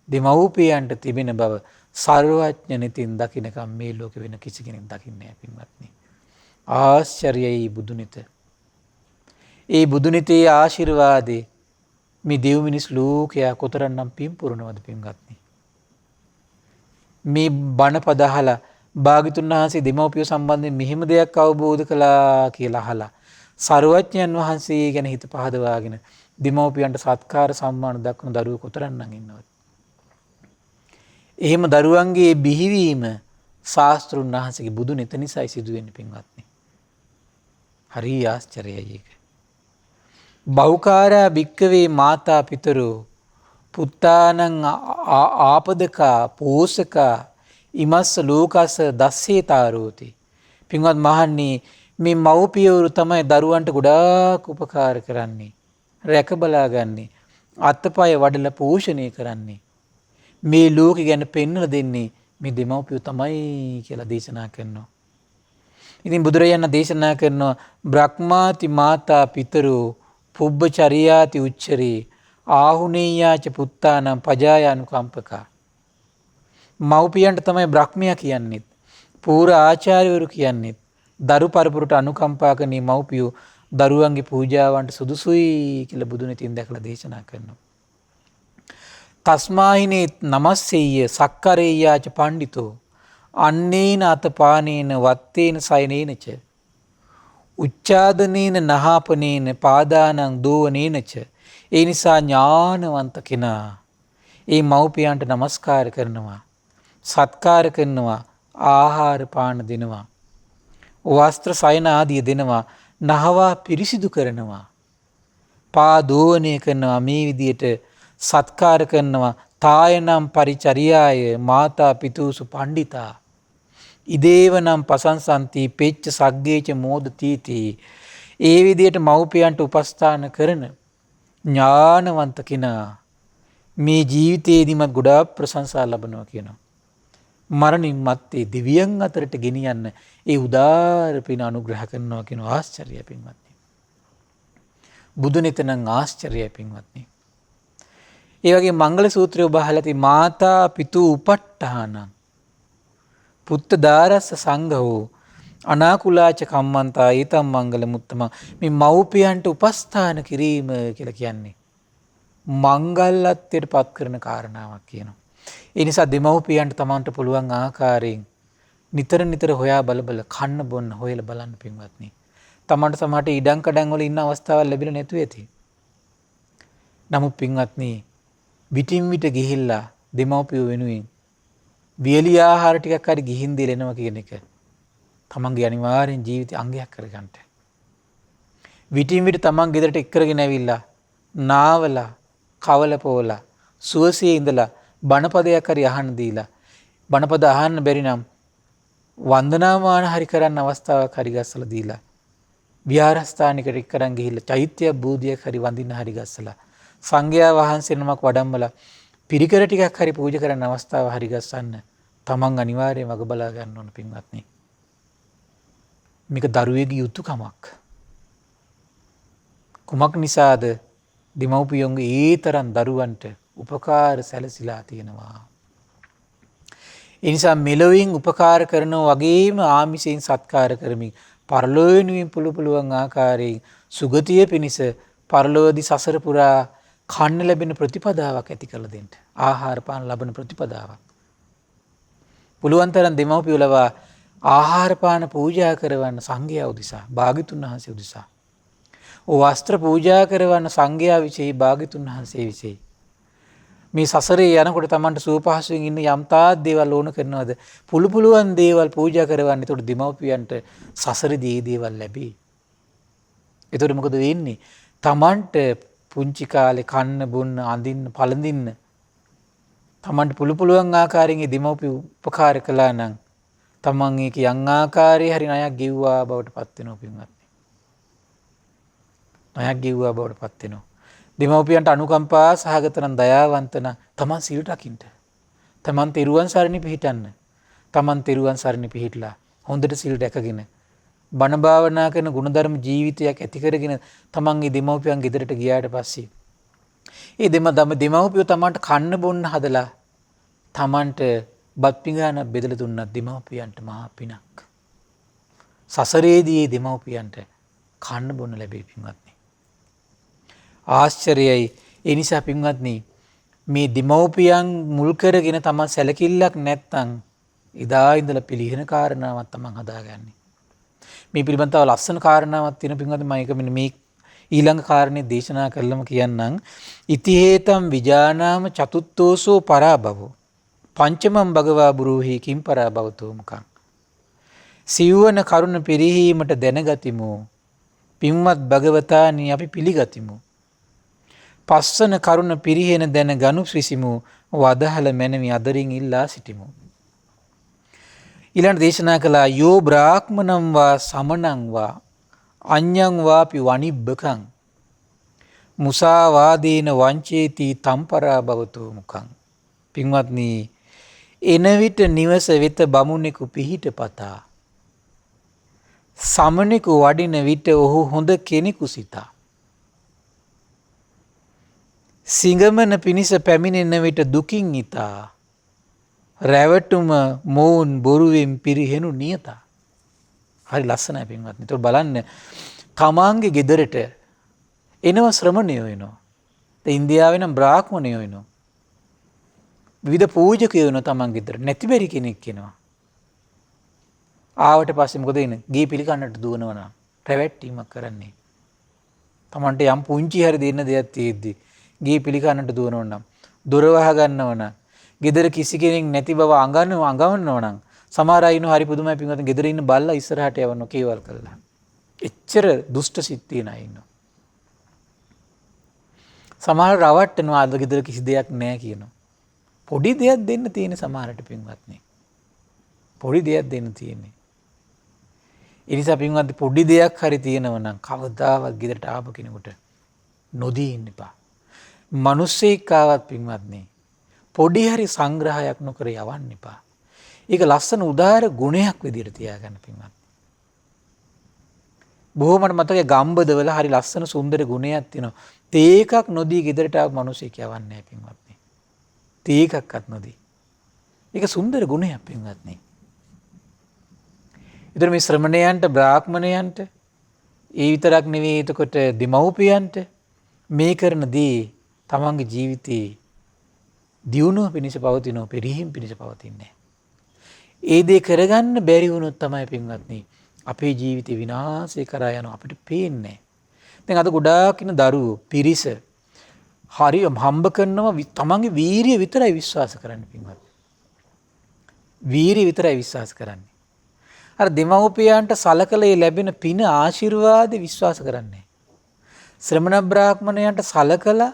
A: දෙමව්පියන්ට තිබෙන බව සර්වඥ නිතින් දකින්නකම් මේ ලෝකෙ වෙන කිසි කෙනෙක් දකින්නේ නැහැ පින්වත්නි. ආශ්චර්යයි බුදුනිත. ඒ බුදුනිතේ ආශිර්වාදේ මේ දෙව් මිනිස් ලෝකයා කොතරම්නම් පින් පුරනවද පින්වත්නි. මේ බණ පද අහලා භාග්‍යතුන් වහන්සේ දෙමව්පියෝ සම්බන්ධයෙන් මෙහෙම දෙයක් අවබෝධ කළා කියලා අහලා සර්වඥයන් වහන්සේ ගැන හිත පහදවාගෙන දෙමව්පියන්ට සත්කාර සම්මාන දක්වන දරුවෝ කොතරම්නම් ඉන්නවද? එහෙම දරුවන්ගේ බිහිවීම ශාස්ත්‍රුන් වහන්සේගේ බුදු නිත නිසායි සිදුවෙන්නේ පින්වත්නි. හරි ආශ්චර්යයි ඒක. බහුකාරා භික්කවේ මාතා පිතරෝ පුත්තානං ආපදකා පෝසකා ඉමස්ස ලෝකස්ස දස්සේතාරෝති. පින්වත් මහණනි, මේ මව්පියවරු තමයි දරුවන්ට ගොඩාක් උපකාර කරන්නේ, රැක බලාගන්නේ, අත්පය වඩලා පෝෂණය කරන්නේ. මේ ලෝකෙ ගැන පෙන්වලා දෙන්නේ මේ දෙමව්පියෝ තමයි කියලා දේශනා කරනවා. ඉතින් බුදුරජාණන් දේශනා කරනවා බ්‍රහ්මාති මාතා පිතරෝ පුබ්බචරියාති උච්චරේ ආහුනේයාච පුත්තානම් පජායානුකම්පකා. මව්පියන්ට තමයි බ්‍රහ්මයා කියන්නේත්, පූර්ව ආචාර්යවරු කියන්නේත්, දරු පරපුරට අනුකම්පා කරන මව්පියෝ දරුවන්ගේ පූජාවන්ට සුදුසුයි කියලා බුදුනිතින් දැකලා දේශනා කරනවා. තස්මාහිනේ නමස්සෙය්‍ය සක්කරේයාච පණ්ඩිතෝ අන්නේන අතපානේන වත්තේන සයනේනච උච්චාදනේන නහාපනේන පාදානං දෝවනේනච ඒ නිසා ඥානවන්ත කෙනා ඒ මව්පියන්ට নমස්කාර කරනවා, සත්කාර කරනවා, ආහාර පාන දෙනවා, වස්ත්‍ර සයන ආදිය දෙනවා, නහවා පිරිසිදු කරනවා, පා දෝවණය කරනවා. මේ විදියට සත්කාර කරනවා. තායනම් පරිචර්යාය මාතා පිතූසු පණ්ඩිතා ඉදේවනම් පසංසන්ති පෙච්ච සග්ගේච මෝදතීති. ඒ විදියට මව්පියන්ට උපස්ථාන කරන ඥානවන්ත කෙනා මේ ජීවිතේදීමත් ගොඩාක් ප්‍රශංසා ලබනවා කියනවා. මරණින් මත්තේ දෙවියන් අතරට ගෙනියන්න ඒ උදාර පින අනුග්‍රහ කරනවා කියන ආශ්චර්යය පින්වත්නි. බුදුනෙතනම් ආශ්චර්යය පින්වත්නි. ඒ වගේ මංගල සූත්‍රය ඔබ අහලා තියෙයි මාතා පිතු උපට්ඨානං පුත්ත දාරස්ස සංඝෝ අනාකුලාච කම්මන්තා ඊතම් මංගල මුත්තම. මේ මව්පියන්ට උපස්ථාන කිරීම කියලා කියන්නේ මංගල්‍යත්වයට පත් කරන කාරණාවක් කියනවා. ඒ නිසා දෙමව්පියන්ට තමන්ට පුළුවන් ආකාරයෙන් නිතර නිතර හොයා බල කන්න බොන්න හොයලා බලන්න පින්වත්නි. තමන්ට සමහරට ඉඩම් කඩම් වල ඉන්න අවස්ථාවක් ලැබිලා නැතු ඇති. නමුත් පින්වත්නි විටින් විට ගිහිල්ලා දෙමව්පියෝ වෙනුවෙන් වියලි ආහාර ටිකක් හරි ගිහින් දෙලෙනවා කියන එක තමන්ගේ අනිවාර්යෙන් ජීවිතේ අංගයක් කරගන්න. විටින් විට තමන් ගෙදරට එක්කරගෙන ඇවිල්ලා නාවලා කවල පොවලා සුවසේ ඉඳලා බණපදයක් හරි අහන්න දීලා බණපද අහන්න බැරි නම් වන්දනාමාන හරි කරන්න අවස්ථාවක් හරි ගස්සලා දීලා විහාරස්ථානයකට එක්කරන් ගිහිල්ලා චෛත්‍ය බෝධියක් හරි වඳින්න හරි ගස්සලා සංඝයා වහන්සේ නමක් වඩම්මලා පිරිකර ටිකක් හරි පූජා කරන්න අවස්ථාව හරි ගස්සන්න තමන් අනිවාර්යයෙන් වග බලා ගන්න ඕන පින්වත්නි. මේක දරුවෙකුගේ යුතුයකමක්. කුමක් නිසාද? දෙමව්පියන්ගේ ඒ තරම් දරුවන්ට උපකාර සැලසිලා තියෙනවා. ඒ නිසා මෙලොවින් උපකාර කරනවා වගේම ආමිෂයෙන් සත්කාර කරමින් පරලෝවෙනුවෙන් පුළුවන් ආකාරයෙන් සුගතිය පිණිස පරලෝවදී සසර පුරා කන්න ලැබෙන ප්‍රතිපදාවක් ඇති කරලා දෙන්න. ආහාර පාන ලබන ප්‍රතිපදාවක්. පුළුවන් තරම් දෙමව්පියෝ ලවා ආහාර පාන පූජා කරවන්න සංඝයා උදෙසා, භාග්‍යතුන් වහන්සේ උදෙසා. වස්ත්‍ර පූජා කරවන්න සංඝයා විශේෂයි, භාග්‍යතුන් වහන්සේ විශේෂයි. මේ සසරේ යනකොට Tamanට සුවපහසුවෙන් ඉන්න යම් තාක් දේවල් ඕන කරනවද? පුළුවන් දේවල් පූජා කරවන්න. ඒතකොට දෙමව්පියන්ට සසරේදී මේ දේවල් ලැබේ. ඒතකොට මොකද වෙන්නේ? Tamanට පුංචි කාලේ කන්න බොන්න අඳින්න පළඳින්න තමන්ට පුළුවන් ආකාරයෙන් ඒ දෙමව්පිය උපකාර කළා නම් තමන් ඒක යම් ආකාරයේ හරි ණයක් ගෙව්වා බවට පත් වෙනවා පින්වත්නි. ණයක් ගෙව්වා බවට පත් වෙනවා. දෙමව්පියන්ට අනුකම්පා සහගත නම් දයාවන්ත නම් තමන් සිල් රකින්න. තමන් තෙරුවන් සරණි පිහිටන්න. තමන් තෙරුවන් සරණි පිහිටලා හොඳට සිල් රැකගෙන බණ භාවනා කරන ගුණධර්ම ජීවිතයක් ඇති කරගෙන තමන්ගේ දෙමව්පියන් ගෙදරට ගියාට පස්සේ ඒ දෙමව්පියෝ තමන්ට කන්න බොන්න හදලා තමන්ට බත් පිඟාන බෙදලා දුන්නත් දෙමව්පියන්ට මහා පිනක්. සසරේදී මේ දෙමව්පියන්ට කන්න බොන්න ලැබෙයි පින්වත්නි. ආශ්චර්යයි. ඒ නිසා පින්වත්නි මේ දෙමව්පියන් මුල් කරගෙන තමන් සැලකිල්ලක් නැත්නම් ඉදා ඉඳලා පිළිහෙන කාරණාවක් තමන් හදාගන්නේ. මේ පිළිබඳව ලස්සන කාරණාවක් තියෙන පින්වත්නි මම ඒක මෙන්න මේ ඊළඟ කාරණේ දේශනා කළම කියන්නම්. ඉතිහේතම් විජානාම චතුත්තෝසෝ පරාභවෝ පංචමම් භගවා බුරුහි කිම් පරාභවතෝ මුඛං. සිව්වන කරුණ පිරිහීමට දැනගතිමු. පින්වත් භගවතානි අපි පිළිගතිමු. පස්වන කරුණ පිරිහෙන දැන ගනු සිසිමු. වදහල මැනවි අදරින් ඉල්ලා සිටිමු. ඊළඟ දේශනා කළා යෝ බ්‍රාහ්මණං වා සමණං වා අඤ්ඤං වාපි වනිබ්බකං මුසාවාදේන වංචේති තම්පරා භවතෝ මුඛං. පින්වත්නි එන විට නිවස වෙත බමුණෙකු පිහිටපතා සමණෙකු වඩින විට ඔහු හොඳ කෙනෙකු සිතා සිඟමන පිනිස පැමිණෙන විට දුකින් ඉතා රැවටුම මොවුන් බොරුවෙන් පිරිහෙනු නියතා. හරි ලස්සනයි පින්වත්නි. ඒතකොට බලන්න තමාංගේ ගෙදරට එනවා ශ්‍රමණයෝ එනවා. දැන් ඉන්දියාවේ නම් බ්‍රාහ්මණයෝ එනවා. විවිධ පූජකයෝ එනවා තමන්ගේ ගෙදර. නැති බැරි කෙනෙක් එනවා. ආවට පස්සේ මොකද වෙන්නේ? ගේ පිළිකන්නට දුවනවා නම් රැවැට්ටීමක් කරන්නේ. තමන්ට යම් පුංචි හරි දෙන්න දෙයක් තියෙද්දි ගේ පිළිකන්නට දුවනව නම්, දොර වහ ගන්නව නම්, ගෙදර කිසි කෙනෙක් නැති බව අඟවන්නව නම්, සමහර අය ඉන්න හරි පුදුමයි පින්වත්නි, ගෙදර ඉන්න බල්ලා ඉස්සරහට යවන්න කේවල් කරලා. එච්චර දුෂ්ට සිත් තියෙන අය ඉන්නවා. සමහර රවට්ටනවා අද ගෙදර කිසි දෙයක් නැහැ කියනවා. පොඩි දෙයක් දෙන්න තියෙන සමහරට පින්වත්නි. පොඩි දෙයක් දෙන්න තියෙන්නේ. ඒ නිසා පින්වත්නි පොඩි දෙයක් හරි තියෙනව නම් කවදාවත් ගෙදරට ආපු කෙනෙකුට නොදී ඉන්න එපා. මිනිස්සෙක් ආවත් පින්වත්නි පොඩි හරි සංග්‍රහයක් නොකර යවන්න එපා. ඒක ලස්සන උදාර ගුණයක් විදිහට තියාගන්න පින්වත්නි. බොහොමඩ මතකයි ගම්බදවල හරි ලස්සන සුන්දර ගුණයක් තියෙනවා. තේ එකක් නොදී ගෙදරට ආව මිනිස්සෙක් යවන්නේ නැහැ පින්වත්නි. තේ එකක්වත් නොදී. ඒක සුන්දර ගුණයක් පින්වත්නි. ඉතින් මේ ශ්‍රමණයන්ට බ්‍රාහ්මණයන්ට ඒ විතරක් නෙවෙයි එතකොට දෙමව්පියන්ට මේ කරන දේ තමන්ගේ ජීවිතේ දියුණුව පිණිස පවතිනෝ පරිහිම් පිණිස පවතින්නේ. ඒ දේ කරගන්න බැරි වුණොත් තමයි පින්වත්නි අපේ ජීවිතේ විනාශය කරා යන අපිට පේන්නේ. දැන් අද ගොඩාක් ඉන්න දරුවෝ පිරිස හරි හම්බ කරනවා තමන්ගේ වීරිය විතරයි විශ්වාස කරන්නේ පින්වත්නි. වීරිය විතරයි විශ්වාස කරන්නේ. අර දෙමව්පියන්ට සලකලා ලැබෙන පින ආශිර්වාද විශ්වාස කරන්නේ. ශ්‍රමණ බ්‍රාහ්මණයන්ට සලකලා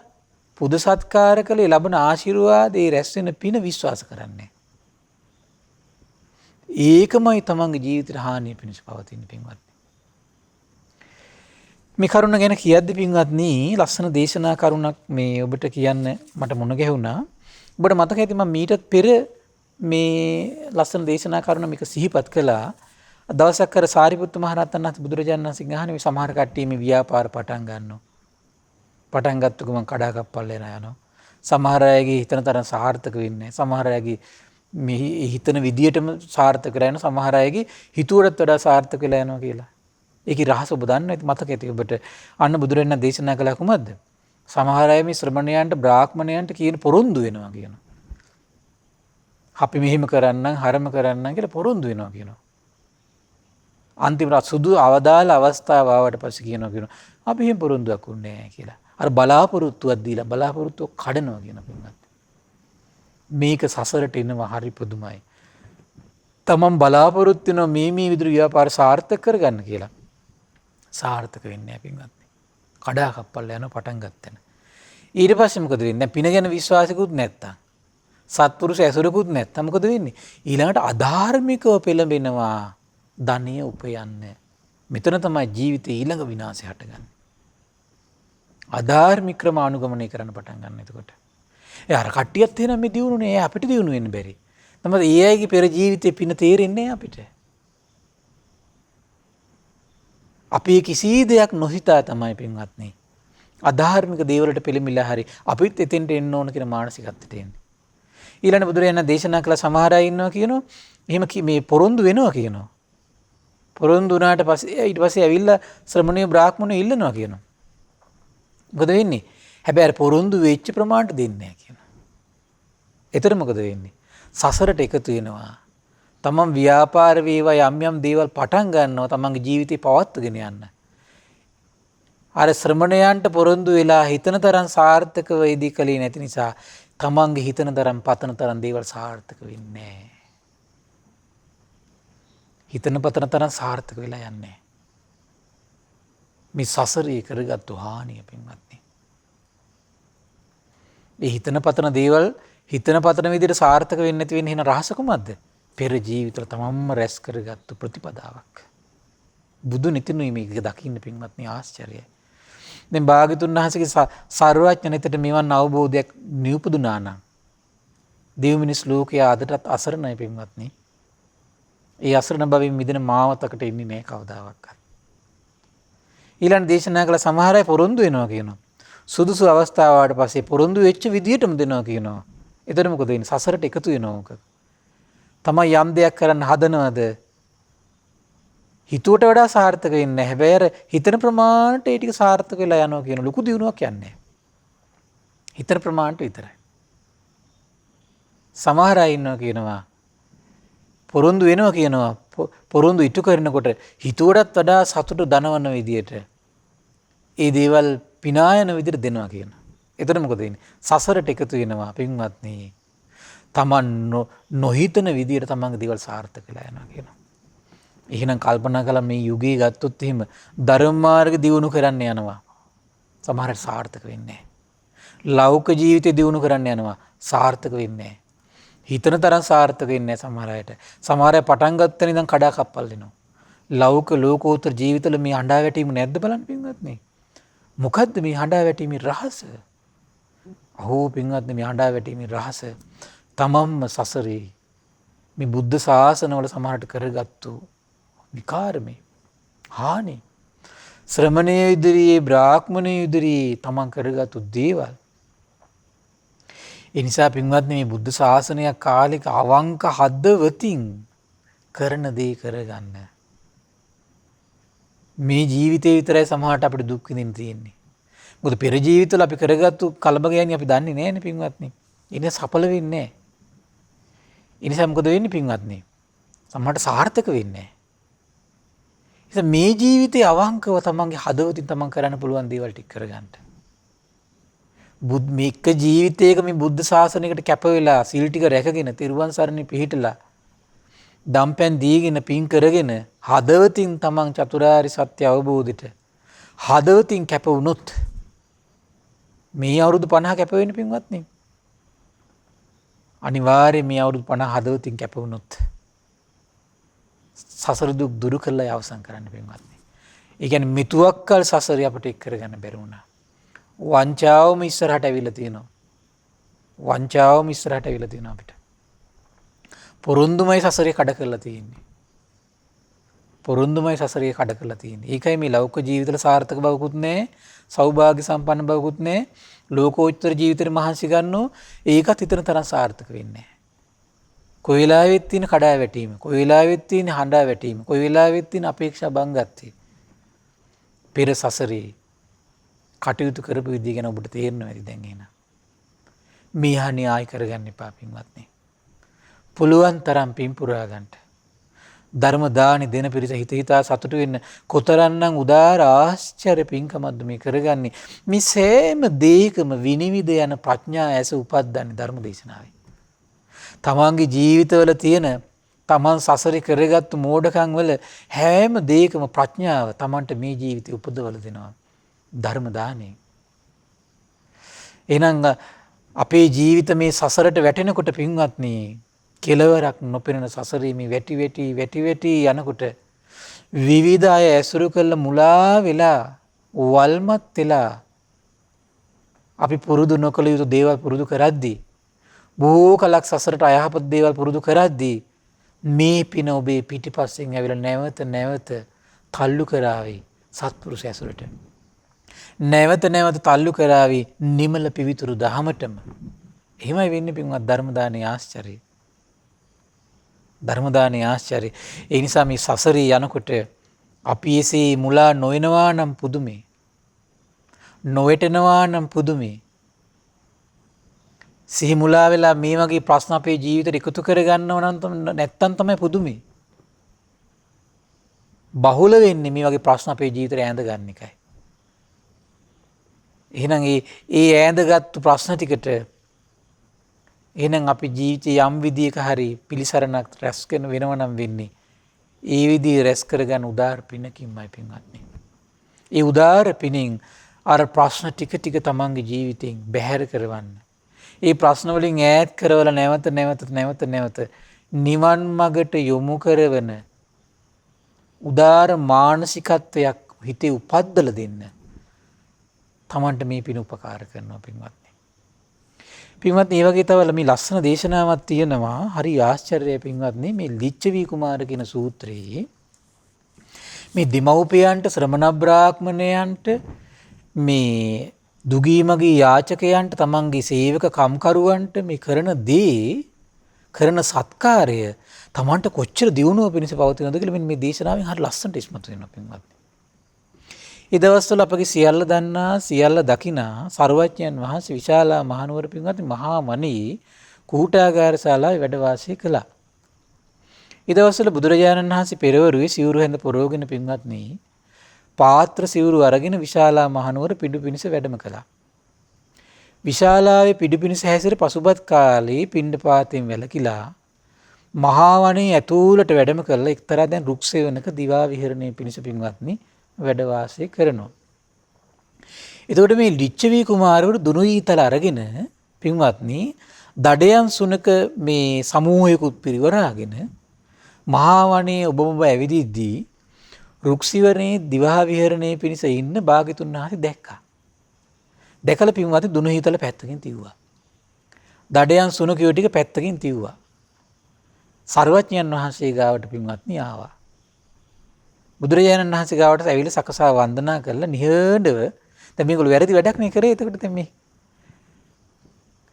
A: පුද සත්කාර කළේ ලැබෙන ආශිර්වාදේ රැස් වෙන පින විශ්වාස කරන්නේ. ඒකමයි තමන්ගේ ජීවිතේ හානිය පිණිස පවතින පින්වත්නි. මේ කරුණ ගැන කියද්දි පින්වත්නි ලස්සන දේශනා කරුණක් මේ ඔබට කියන්න මට මුණ ගැහුණා. ඔබට මතක ඇති මම මීටත් පෙර මේ ලස්සන දේශනා කරුණ මේක සිහිපත් කළා. දවසක් අර සාරිපුත්ත මහ රහතන් වහන්සේ බුදුරජාණන් වහන්සේ අහන්නේ මේ සමහර කට්ටිය මේ ව්‍යාපාර පටන් ගන්නවා. පටන් ගත්ත ගමන් කඩා කප්පල් වෙලා යනවා. සමහර අයගේ හිතන තරම් සාර්ථක වෙන්නේ නැහැ. සමහර අයගේ මේ හිතන විදියටම සාර්ථක කරගෙන සමහර අයගේ හිතුවටත් වඩා සාර්ථක වෙලා යනවා කියලා. ඒකේ රහස ඔබ දන්නවා ඇති මතක ඇති ඔබට. අන්න බුදුරජාණන් දේශනා කළා කොහොමද? සමහර අය මේ ශ්‍රමණයන්ට බ්‍රාහ්මණයන්ට කියන පොරොන්දු වෙනවා කියනවා. අපි මෙහෙම කරන්නම් හරම කරන්නම් කියලා පොරොන්දු වෙනවා කියනවා. අන්තිමට සුදු අවදාල අවස්ථාව ආවට පස්සේ කියනවා අපි එහෙම පොරොන්දුවක් උන්නේ නැහැ කියලා. අර බලාපොරොත්තුවක් දීලා බලාපොරොත්තුව කඩනවා කියන පින්වත්. මේක සසරට එනවා හරි පුදුමයි. තමන් බලාපොරොත්තු වෙන මේ විදිහට ව්‍යාපාර සාර්ථක කරගන්න කියලා. සාර්ථක වෙන්නේ නැහැ පින්වත්. කඩා කප්පල් යන පටන් ගත්තන. ඊට පස්සේ මොකද වෙන්නේ? පින ගැන විශ්වාසිකුත් නැත්තම්. සත්පුරුෂ ඇසුරකුත් නැත්තම් මොකද වෙන්නේ? ඊළඟට අධාර්මිකව පෙළඹෙනවා. ධනිය උපයන්න. මෙතන තමයි ජීවිතේ ඊළඟ විනාශය හටගන්නේ. අධාර්මික ක්‍රම අනුගමනය කරන්න පටන් ගන්න එතකොට. ඒ අර කට්ටියත් එන මේ දිනුනේ අපිට දිනු වෙන්න බැරි. තමයි ඒ අයගේ පෙර ජීවිතේ පින තේරෙන්නේ අපිට. අපි කිසි දෙයක් නොහිතා තමයි පින්වත්නි. අධාර්මික දේවල්වලට පෙළඹිලා හරි අපිත් එතෙන්ට එන්න ඕන කියන මානසිකත්වයට එන්නේ. ඊළඟ බුදුරජාණන් දේශනා කළ සමහර අය ඉන්නවා කියනවා එහෙම මේ පොරොන්දු වෙනවා කියනවා. පොරොන්දු වුණාට පස්සේ ඊට පස්සේ ඇවිල්ලා ශ්‍රමණීය බ්‍රාහ්මණයෝ ඉල්ලනවා කියනවා. මොකද වෙන්නේ? හැබැයි පොරොන්දු වෙච්ච ප්‍රමාණයට දෙන්නේ නැහැ කියනවා. එතන මොකද වෙන්නේ? සසරට එකතු වෙනවා. තමන් ව්‍යාපාර වේවා යම් දේවල් පටන් ගන්නවා තමන්ගේ ජීවිතේ පවත්වාගෙන යන්න. අර ශ්‍රමණයන්ට පොරොන්දු වෙලා හිතන තරම් සාර්ථක වෙයිදී කලේ නැති නිසා තමන්ගේ හිතන තරම් පතන තරම් දේවල් සාර්ථක වෙන්නේ නැහැ. හිතන පතන තරම් සාර්ථක වෙලා යන්නේ. මේ සසරේ කරගත්තු හානිය පින්වත්නි. මේ හිතන පතන දේවල් හිතන පතන විදිහට සාර්ථක වෙන්නේ නැති වෙන්නේ හින රහස කොහමද? පෙර ජීවිතවල තමන්ම රැස් කරගත්තු ප්‍රතිපදාවක්. බුදු නිතිනුයි මේක දකින්න පින්වත්නි ආශ්චර්යයි. දැන් භාග්‍යතුන් වහන්සේගේ සර්වඥනිතට මෙවන් අවබෝධයක් නියුපදුනා නම් දෙව් මිනිස් ලෝකයේ අදටත් අසරණයි පින්වත්නි. ඒ අසරණ භවෙන් මිදෙන මාවතකට එන්නේ නැහැ කවදාවත්. ඊළඟ දේශනා කළ සමහර අය පොරොන්දු වෙනවා කියනවා. සුදුසු අවස්ථාවට පස්සේ පොරොන්දු වෙච්ච විදියටම දෙනවා කියනවා. එතන මොකද වෙන්නේ? සසරට එකතු වෙනවා මොකද? තමයි යම් දෙයක් කරන්න හදනවද? හිතුවට වඩා සාර්ථක වෙන්නේ නැහැ. හැබැයි අර හිතන ප්‍රමාණයට ඒ ටික සාර්ථක වෙලා යනවා කියන ලොකු දියුණුවක් යන්නේ. හිතන ප්‍රමාණයට විතරයි. සමහර අය ඉන්නවා කියනවා පොරොන්දු වෙනවා කියනවා. පොරොන්දු ඉටු කරනකොට හිතුවටත් වඩා සතුට දනවන විදියට ඒ දේවල් පිනායන විදිහට දෙනවා කියන. එතන මොකද වෙන්නේ? සසරට එකතු වෙනවා පින්වත්නි. තමන් නොහිතන විදිහට තමන්ගේ දේවල් සාර්ථක වෙලා යනවා කියනවා. එහෙනම් කල්පනා කළා මේ යුගයේ ගත්තොත් එහෙම ධර්ම මාර්ග දියුණු කරන්න යනවා. සමහරට සාර්ථක වෙන්නේ නැහැ. ලෞකික ජීවිතය දියුණු කරන්න යනවා. සාර්ථක වෙන්නේ නැහැ. හිතන තරම් සාර්ථක වෙන්නේ නැහැ සමහර අයට. සමහර අය පටන් ගත්තන ඉඳන් කඩා කප්පල් වෙනවා. ලෞකික ලෝකෝත්තර ජීවිතවල මේ හඬා වැටීම නැද්ද බලන්න පින්වත්නි. මොකද්ද මේ හඬා වැටීමේ රහස? අහෝ පින්වත්නි මේ හඬා වැටීමේ රහස තමම්ම සසරේ මේ බුද්ධ ශාසනවල සමහරට කරගත්තු විකාරමේ හානි ශ්‍රමණයේ ඉදිරියේ බ්‍රාහ්මණයේ ඉදිරියේ තමන් කරගත්තු දේවල්. ඒ නිසා පින්වත්නි මේ බුද්ධ ශාසනයක් කාලෙක අවංක හදවතින් කරන දේ කරගන්න. මේ ජීවිතේ විතරයි සමහරට අපිට දුක් විඳින්න තියෙන්නේ. මොකද පෙර ජීවිතවල අපි කරගත්තු කලබගෑනි අපි දන්නේ නැහැ නේ පින්වත්නි. ඉන්නේ සඵල වෙන්නේ නැහැ. ඒ නිසා මොකද වෙන්නේ පින්වත්නි? සමහරට සාර්ථක වෙන්නේ නැහැ. මේ ජීවිතේ අවංකව තමන්ගේ හදවතින් තමන් කරන්න පුළුවන් දේවල් ටික කරගන්න. මේක ජීවිතයක මේ බුද්ධ ශාසනයකට කැප වෙලා සිල් ටික රැකගෙන තිරුවන් සරණේ පිහිටලා දම්පැන් දීගෙන පින් කරගෙන හදවතින් තමන් චතුරාර්ය සත්‍ය අවබෝධයට හදවතින් කැප වුණොත් මේ අවුරුදු 50 කැප වෙන්නේ පින්වත්නි. අනිවාර්යයෙන් මේ අවුරුදු 50 හදවතින් කැප වුණොත් සසර දුක් දුරු කරලා අවසන් කරන්න පින්වත්නි. ඒ කියන්නේ මිතුවක්කල් සසරේ අපිට එක් කරගන්න බැරි වුණා. වංචාවම ඉස්සරහට ඇවිල්ලා තියෙනවා. වංචාවම ඉස්සරහට ඇවිල්ලා තියෙනවා අපිට. පොරොන්දුමයි සසරේ කඩ කරලා තියෙන්නේ. පොරොන්දුමයි සසරේ කඩ කරලා තියෙන්නේ. ඒකයි මේ ලෞකික ජීවිතවල සාර්ථක බවකුත් නැහැ, සෞභාග්‍ය සම්පන්න බවකුත් නැහැ. ලෝකෝත්තර ජීවිතේ මහන්සි ගන්නෝ ඒකත් හිතන තරම් සාර්ථක වෙන්නේ නැහැ. කොයි වෙලාවෙත් තියෙන කඩා වැටීම, කොයි වෙලාවෙත් තියෙන හඬා වැටීම, කොයි වෙලාවෙත් තියෙන අපේක්ෂා බංගත්තේ. පෙර සසරේ කටයුතු කරපු විදිහ ගැන ඔබට තේරෙනවා ඇති දැන් එන. මේ හානි ආයි කරගන්න එපා පින්වත්නි. පුළුවන් තරම් පින් පුරා ගන්නට. ධර්ම දානි දෙන පිරිස හිත හිතා සතුටු වෙන්න කොතරම්නම් උදාර ආශ්චර්ය පින්කමක්ද මේ කරගන්නේ. මේ සෑම දෙයකම විනිවිද යන ප්‍රඥා ඇස උපද්දන්නේ ධර්ම දේශනාවේ. තමන්ගේ ජීවිතවල තියෙන තමන් සසරේ කරගත්තු මෝඩකම් වල හැම දෙයකම ප්‍රඥාව තමන්ට මේ ජීවිතේ උපදවල දෙනවා. ධර්ම දානේ. එහෙනම් අපේ ජීවිත මේ සසරට වැටෙනකොට පින්වත්නි කෙලවරක් නොපෙනෙන සසරේ මේ වැටි යනකොට විවිධ අය ඇසුරු කළ මුලා වෙලා වල්මත් වෙලා අපි පුරුදු නොකළ යුතු දේවල් පුරුදු කරද්දී බොහෝ කලක් සසරට අයහපත් දේවල් පුරුදු කරද්දී මේ පින ඔබේ පිටිපස්සෙන් ඇවිල්ලා නැවත තල්ලු කරાવી සත්පුරුෂ ඇසුරට. නැවත තල්ලු කරાવી නිමල පිවිතුරු දහමටම. එහෙමයි වෙන්නේ පින්වත් ධර්ම දානයේ ආශ්චර්යය. ධර්ම දානයේ ආශ්චර්යය. ඒ නිසා මේ සසරේ යනකොට අපි එසේ මුලා නොවෙනවා නම් පුදුමේ. නොවැටෙනවා නම් පුදුමේ. සිහි මුලා වෙලා මේ වගේ ප්‍රශ්න අපේ ජීවිතේට එකතු කරගන්නව නම් නැත්තම් තමයි පුදුමේ. බහුල වෙන්නේ මේ වගේ ප්‍රශ්න අපේ ජීවිතේට ඈඳ ගන්න එකයි. එහෙනම් ඒ ඈඳගත්තු ප්‍රශ්න ටිකට එහෙනම් අපි ජීවිතේ යම් විදියක හරි පිළිසරණක් රැස් කරන වෙනව නම් වෙන්නේ ඒ විදිය රැස් කරගන්න උදාර පිනකින්මයි පින්වත්නි. ඒ උදාර පිනින් අර ප්‍රශ්න ටික තමන්ගේ ජීවිතෙන් බැහැර කරවන්න. ඒ ප්‍රශ්න වලින් ඈත් කරවලා නැවත නිවන් මගට යොමු කරවන උදාර මානසිකත්වයක් හිතේ උපද්දලා දෙන්න. තමන්ට මේ පින උපකාර කරනවා පින්වත්නි. පින්වත්නි මේ වගේ තව මේ ලස්සන දේශනාවක් තියෙනවා. හරි ආශ්චර්යයි පින්වත්නි. මේ ලිච්ඡවි කුමාර කියන සූත්‍රයේ මේ දෙමව්පියන්ට ශ්‍රමණ බ්‍රාහ්මණයන්ට මේ දුගීමගේ යාචකයන්ට තමන්ගේ සේවක කම්කරුවන්ට මේ කරන දේ කරන සත්කාරය තමන්ට කොච්චර දියුණුව පිණිස පවතිනවද කියලා මෙන්න මේ දේශනාවෙන් හරි ලස්සනට ඉස්මතු වෙනවා පින්වත්නි. ඒ දවස්වල අපගේ සියල්ල දන්නා සියල්ල දකිනා සර්වඥයන් වහන්සේ විශාලා මහනුවර පින්වත්නි මහා මණී කූටාගාර ශාලාවේ වැඩ වාසය කළා. ඒ දවස්වල බුදුරජාණන් වහන්සේ පෙරවරුවේ සිවුරු හැඳ පොරවගෙන පින්වත්නි පාත්‍ර සිවුරු අරගෙන විශාලා මහනුවර පිඬු පිණිස වැඩම කළා. විශාලාවේ පිඬු පිණිස හැසිර පසුබත් කාලේ පිණ්ඩපාතයෙන් වැළකීලා මහා වනයේ ඇතුළට වැඩම කරලා එක්තරා දැන් රුක් සෙවණක දිවා විහරණය පිණිස පින්වත්නි වැඩ වාසය කරනවා. එතකොට මේ ලිච්ඡවි කුමාරවරු දුනුඊතල අරගෙන පින්වත්නි දඩයන් සුනක මේ සමූහයකුත් පිරිවරාගෙන මහා වනයේ ඔබ ඇවිදිද්දී රුක්සිවරණේ දිවා විහරණය පිණිස ඉන්න භාග්‍යතුන් වහන්සේ දැක්කා. දැකලා පින්වත්නි දුනුඊතල පැත්තකින් තිව්වා. දඩයන් සුනකයෝ ටික පැත්තකින් තිව්වා. සර්වඥයන් වහන්සේ ගාවට පින්වත්නි ආවා. බුදුරජාණන් වහන්සේ ගාවට ඇවිල්ලා සකසා වන්දනා කරලා නිහඬව දැන් මේගොල්ලෝ වැරදි වැඩක් නේ කරේ. එතකොට දැන් මේ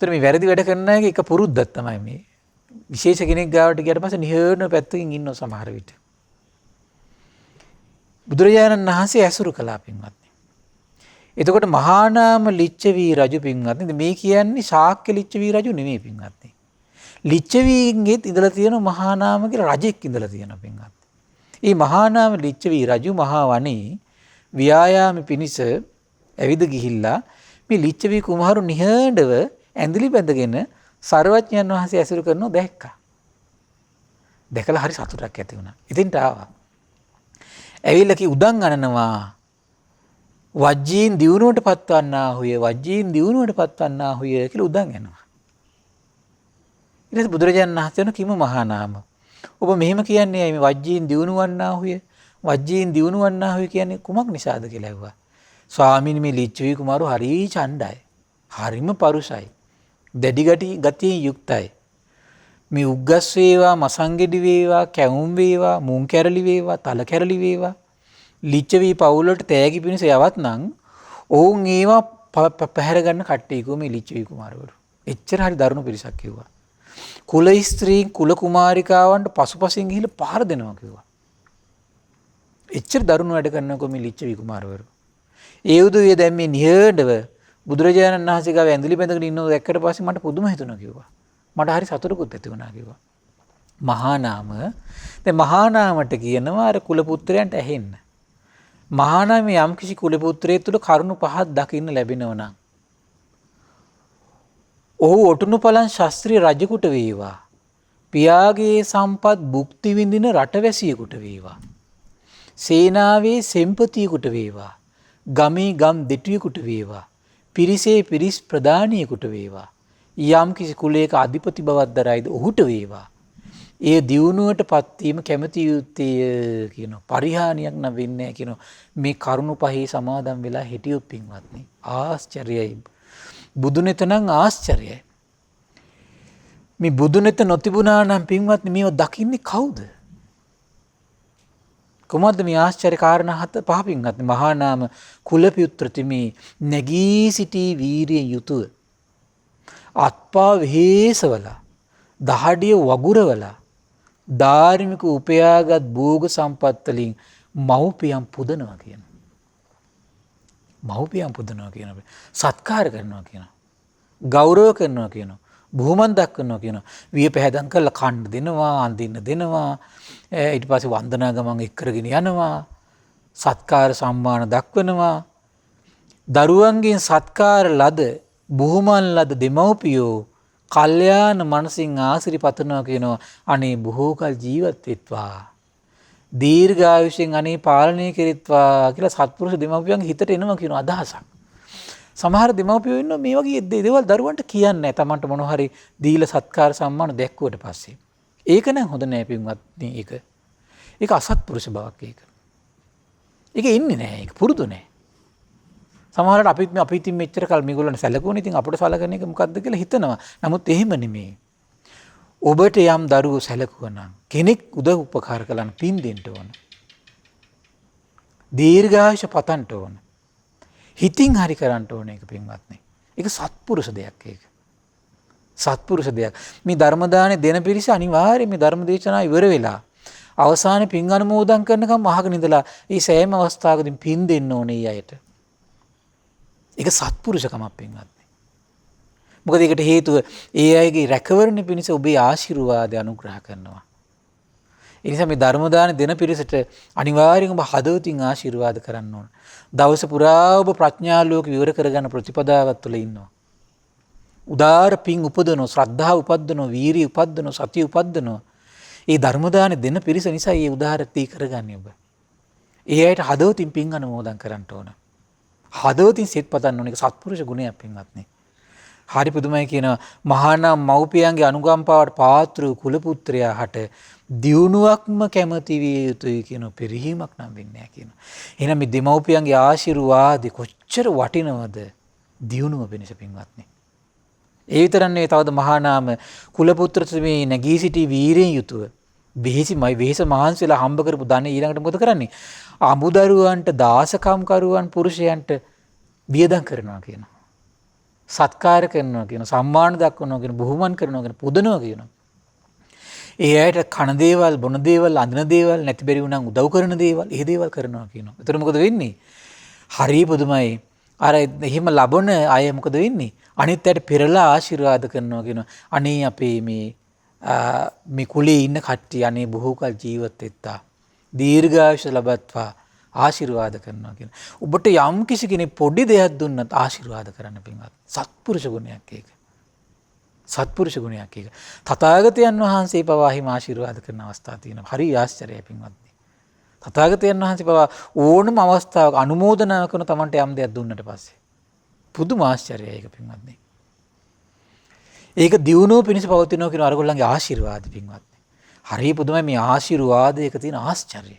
A: ඒතර මේ වැරදි වැඩ කරන එක එක පුරුද්දක් තමයි මේ. විශේෂ කෙනෙක් ගාවට ගියට පස්සේ නිහඬව පැත්තකින් ඉන්නව සමහර විට. බුදුරජාණන් වහන්සේ ඇසුරු කළා පින්වත්නි. එතකොට මහා නාම ලිච්ඡවි රජු පින්වත්නි මේ කියන්නේ ශාක්‍ය ලිච්ඡවි රජු නෙමෙයි පින්වත්නි. ලිච්ඡවීන්ගෙත් ඉඳලා තියෙන මහා නාම කියලා රජෙක් ඉඳලා තියෙනවා පින්වත්නි. මේ මහා නාම ලිච්ඡවි රජු මහා වනයේ ව්‍යායාම පිණිස ඇවිද ගිහිල්ලා මේ ලිච්ඡවි කුමාරු නිහඬව ඇඳිලි බැඳගෙන සර්වඥයන් වහන්සේ ඇසුරු කරනෝ දැක්කා. දැකලා හරි සතුටක් ඇති වුණා. ඉතින්ට ආවා. ඇවිල්ලා කි උදන් අනනවා. වජ්ජීන් දියුණුවට පත්වන්නා හුය වජ්ජීන් දියුණුවට පත්වන්නා හුය කියලා උදන් යනවා. ඊට පස්සේ බුදුරජාණන් වහන්සේ කිම මහා නාම. ඔබ මෙහෙම කියන්නේ මේ වජ්ජීන් දියුණුවන්නා හුය වජ්ජීන් දියුණුවන්නා හුය කියන්නේ කුමක් නිසාද කියලා ඇහුවා. ස්වාමීනි මේ ලිච්ඡවි කුමාරු හරි ඡණ්ඩයි. හරිම පරුසයි. දැඩි ගතියෙන් යුක්තයි. මේ උග්ගස් වේවා මසංගෙඩි වේවා කැවුම් වේවා මුං කැරලි වේවා තල කැරලි වේවා ලිච්ඡවි පවුලට තෑගි පිණිස යවත් නම් ඔවුන් ඒවා පැහැර ගන්න කට්ටියකෝ මේ ලිච්ඡවි කුමාරවරු. එච්චර හරි දරුණු පිරිසක් කිව්වා. කුල ස්ත්‍රීන් කුල කුමාරිකාවන්ට පසුපසින් ගිහිල්ලා පහර දෙනවා කිව්වා. එච්චර දරුණු වැඩ කරනකො මේ ලිච්ඡවි කුමාරවරු. ඒ උදවිය දැන් මේ නිහඬව බුදුරජාණන් වහන්සේ ගාව ඇඳිලි බැඳගෙන ඉන්නව දැක්කට පස්සේ මට පුදුම හිතුණා කිව්වා. මට හරි සතුටකුත් ඇති වුණා කිව්වා. මහා නාම දැන් මහා නාමට කියනවා අර කුල පුත්‍රයන්ට ඇහෙන්න. මහා නාමයේ යම් කිසි කුල පුත්‍රයෙක් තුල කරුණු පහක් දකින්න ලැබෙනවා නම් ඔහු ඔටුනුපලන් ශාස්ත්‍රීය රජෙකුට වේවා. පියාගේ සම්පත් භුක්ති විඳින රටවැසියෙකුට වේවා. සේනාවේ සෙන්පතියෙකුට වේවා. ගමේ ගම් දෙටියෙකුට වේවා. පිරිසේ පිරිස් ප්‍රධානියෙකුට වේවා. යම් කිසි කුලයක අධිපති බවක් දරයිද ඔහුට වේවා. ඒ දියුණුවට පත්වීම කැමැති යුත්තේ කියන පරිහානියක් නම් වෙන්නේ නැහැ කියන මේ කරුණු පහේ සමාදන් වෙලා හිටියොත් පින්වත්නි ආශ්චර්යයි. බුදුනෙත නම් ආශ්චර්යයි. මේ බුදුනෙත නොතිබුණා නම් පින්වත්නි මේව දකින්නේ කවුද? කොහොමද මේ ආශ්චර්ය කාරණා පහ පින්වත්නි මහා නාම කුලපුත්‍රතිමේ නැගී සිටි වීරියෙන් යුතුව අත්පා වෙහෙසවලා දහඩිය වගුරවලා ධාර්මික උපයාගත් භෝග සම්පත් වලින් මව්පියන් පුදනවා කියන. මව්පියන් පුදනවා කියන. සත්කාර කරනවා කියන. ගෞරව කරනවා කියන. බුහුමන් දක්වනවා කියන. විය පැහැදම් කරලා කන්න දෙනවා, අඳින්න දෙනවා. ඊට පස්සේ වන්දනා ගමන් එක් කරගෙන යනවා. සත්කාර සම්මාන දක්වනවා. දරුවන්ගෙන් සත්කාර ලද බුහුමන් ලද දෙමව්පියෝ කල්යාණ මනසින් ආශිර්වාදනවා කියනවා. අනේ බොහෝ කල් ජීවත් වෙත්වා. දීර්ඝායුෂෙන් අනේ පාලනය කෙරෙත්වා කියලා සත්පුරුෂ දෙමව්පියන්ගේ හිතට එනවා කියන අදහසක්. සමහර දෙමව්පියෝ ඉන්නවා මේ වගේ දේවල් දරුවන්ට කියන්නේ නැහැ. Tamanට මොන හරි දීලා සත්කාර සම්මාන දැක්කුවට පස්සේ. ඒක නම් හොඳ නෑ පින්වත්නි ඒක. ඒක අසත්පුරුෂ බවක් ඒක. ඒක ඉන්නේ නෑ ඒක පුරුදු නෑ. සමහරවිට අපි ඉතින් මෙච්චර කල් මේගොල්ලන් සැලකුවනේ ඉතින් අපිට සලකන එක මොකද්ද කියලා හිතනවා. නමුත් එහෙම නෙමෙයි. ඔබට යම් දරුවෝ සැලකුවා නම් කෙනෙක් උදව් උපකාර කළා නම් පින් දෙන්න ඕන. දීර්ඝායුෂ පතන්න ඕන. හිතින් හරි කරන්න ඕන ඒක පින්වත්නි. ඒක සත්පුරුෂ දෙයක් ඒක. සත්පුරුෂ දෙයක්. මේ ධර්ම දානේ දෙන පිරිස අනිවාර්යයෙන් මේ ධර්ම දේශනාව ඉවර වෙලා අවසානයේ පින් අනුමෝදන් කරනකම් අහගෙන ඉඳලා මේ සෑම අවස්ථාවකදීම පින් දෙන්න ඕනේ ඊයට. ඒක සත්පුරුෂකමක් පින්වත්නි. මොකද ඒකට හේතුව ඒ අයගේ රැකවරණ පිණිස ඔබේ ආශිර්වාද අනුග්‍රහ කරනවා. ඒ නිසා මේ ධර්ම දාන දෙන පිරිසට අනිවාර්යෙන්ම ඔබ හදවතින් ආශිර්වාද කරන්න ඕන. දවස පුරා ඔබ ප්‍රඥා ලෝක විවර කරගන්න ප්‍රතිපදාවක් තුළ ඉන්නවා. උදාාර පින් උපදනෝ, ශ්‍රද්ධාව උපද්දනෝ, වීරිය උපද්දනෝ, සතිය උපද්දනෝ. ඒ ධර්ම දාන දෙන පිරිස නිසා මේ උදාාරත්වය කරගන්නේ ඔබ. ඒ අයට හදවතින් පින් අනුමෝදන් කරන්න ඕන. හදවතින් සිත පතන්න ඕන. ඒක සත්පුරුෂ ගුණයක් පින්වත්නි. හරි පුදුමයි කියනවා මහානම් මව්පියන්ගේ අනුකම්පාවට පාත්‍ර වූ කුල පුත්‍රයා හට දියුණුවක්ම කැමති විය යුතුයි කියන පරිහිමක් නම් වෙන්නේ නැහැ කියනවා. එහෙනම් මේ දෙමව්පියන්ගේ ආශිර්වාදෙ කොච්චර වටිනවද දියුණුව වෙනස පින්වත්නි. ඒ විතරක් නෙවෙයි තවද මහානාම කුල පුත්‍රතුමී නැගී සිටි වීරයෙන් යුතුව වෙහෙස මහන්සි වෙලා හම්බ කරපු ධනෙ ඊළඟට මොකද කරන්නේ? අමුදරුවන්ට දාසකම් කරුවන් පුරුෂයන්ට වියදම් කරනවා කියනවා. සත්කාර කරනවා කියන සම්මාන දක්වනවා කියන බුහුමන් කරනවා කියන පුදනවා කියනවා. ඒ අයට කන දේවල් බොන දේවල් අඳින දේවල් නැති බැරි වුණා උදව් කරන දේවල් ඒ දේවල් කරනවා කියනවා. ඒතර මොකද වෙන්නේ? හරි පුදුමයි. අර එහෙම ලබන අය මොකද වෙන්නේ? අනිත් අයට පෙරලා ආශිර්වාද කරනවා කියනවා. අනේ අපේ මේ කුලේ ඉන්න කට්ටිය අනේ බොහෝ කල් ජීවත් වෙත්තා. දීර්ඝායුෂ ලබත්වා ආශිර්වාද කරනවා කියන. ඔබට යම් කිසි කෙනෙක් පොඩි දෙයක් දුන්නත් ආශිර්වාද කරන්න පින්වත්. සත්පුරුෂ ගුණයක් ඒක. සත්පුරුෂ ගුණයක් ඒක. තථාගතයන් වහන්සේ පවා හිම ආශිර්වාද කරන අවස්ථා තියෙනවා. හරි ආශ්චර්යයි පින්වත්නි. තථාගතයන් වහන්සේ පවා ඕනම අවස්ථාවක අනුමෝදනා කරන තමන්ට යම් දෙයක් දුන්නට පස්සේ. පුදුම ආශ්චර්යයි ඒක පින්වත්නි. ඒක දියුණුව පිණිස පවතිනවා කියන අරගොල්ලන්ගේ ආශිර්වාද පින්වත්නි. හරි පුදුමයි මේ ආශිර්වාදයක තියෙන ආශ්චර්යය.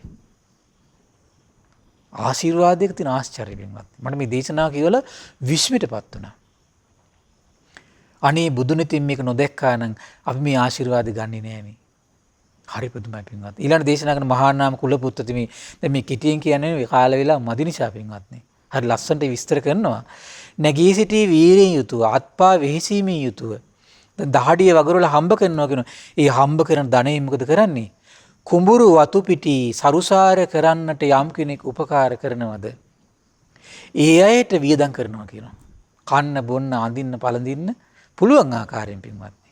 A: ආශිර්වාදයක තියෙන ආශ්චර්යය පින්වත්නි. මට මේ දේශනාව කියවලා විස්මිතපත් වුණා. අනේ බුදුනෙතින් මේක නොදැක්කා නම් අපි මේ ආශිර්වාද ගන්නේ නෑනේ. හරි පුදුමයි පින්වත්. ඊළඟ දේශනා කරන මහා නාම කුල පුත්තුතිමි. දැන් මේ කිටියෙන් කියන්නේ මේ කාල වේලා මදි නිසා පින්වත්නි. හරි ලස්සනට විස්තර කරනවා. නැගී සිටි වීරියෙන් යුතුව අත්පා වෙහිසීමෙන් යුතුව දැන් දහඩිය වගරවල හම්බ කරනවා කියනවා. ඒ හම්බ කරන ධනෙ මොකද කරන්නේ? කුඹුරු වතු පිටි සරුසාර කරන්නට යම් කෙනෙක් උපකාර කරනවද? ඒ අයට වියදම් කරනවා කියනවා. කන්න බොන්න අඳින්න පළඳින්න පුළුවන් ආකාරයෙන් පින්වත්නි.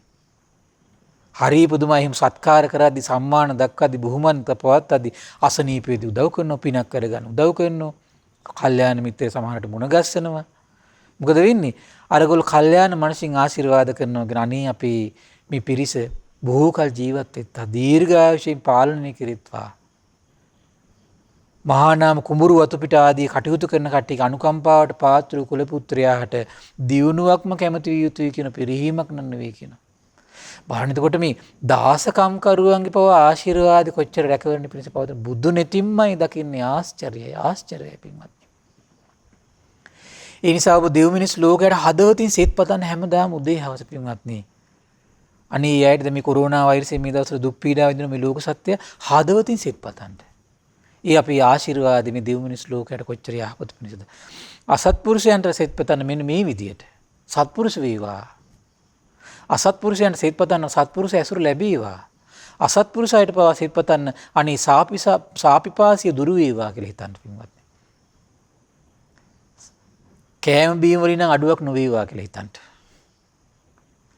A: හරි පුදුමයි හිම සත්කාර කරද්දි සම්මාන දක්වද්දි බුහුමන්ත පවත්ද්දි අසනීපෙදී උදව් කරනවා පිනක් කරගන්න උදව් කරනවා. කල්යාණ මිත්‍රය සමහරට මුණ ගැස්සනවා. මොකද වෙන්නේ? අරගොල්ල කල්යාණ මනසින් ආශිර්වාද කරනවා කියන අනේ අපේ මේ පිරිස බොහෝ කල ජීවත් වෙත්තා දීර්ඝායුෂයෙන් පාලනය කෙරෙත්වා. මහා නාම කුඹුරු වතු පිට ආදී කටයුතු කරන කට්ටියක අනුකම්පාවට පාත්‍ර කුල පුත්‍රයාට දියුණුවක්ම කැමති විය යුතුයි කියන පිරිහීමක් නෙවෙයි කියනවා. බලන්න එතකොට මේ දාසකම් කරුවන්ගේ පව ආශිර්වාද කොච්චර රැකවරණ පිණිස පවතින බුදු නෙතින්මයි දකින්නේ ආශ්චර්යයි පින්වත්නි. ඒ නිසා ඔබ දෙව් මිනිස් ලෝකයට හදවතින් සෙත් පතන්න හැමදාම උදේ හවස පින්වත්නි. අනේ යායද මේ කොරෝනා වෛරසයෙන් මේ දවස්වල දුක් පීඩා විඳින මේ ලෝක සත්‍ය හදවතින් සෙත් පතන්න. ඒ අපේ ආශිර්වාද මේ දෙව් මිනිස් ලෝකයට කොච්චර යහපත් පිණිසද. අසත්පුරුෂයන්ට සෙත් පතන්න මෙන්න මේ විදියට. සත්පුරුෂ වේවා. අසත්පුරුෂයන්ට සෙත් පතන්න සත්පුරුෂ ඇසුර ලැබේවා. අසත්පුරුෂයන්ට පවා සෙත් පතන්න අනේ සාපිපාසිය දුරු වේවා කියලා හිතන්න පින්වත්නි. කෑම බීම වලින් නම් අඩුවක් නොවේවා කියලා හිතන්න.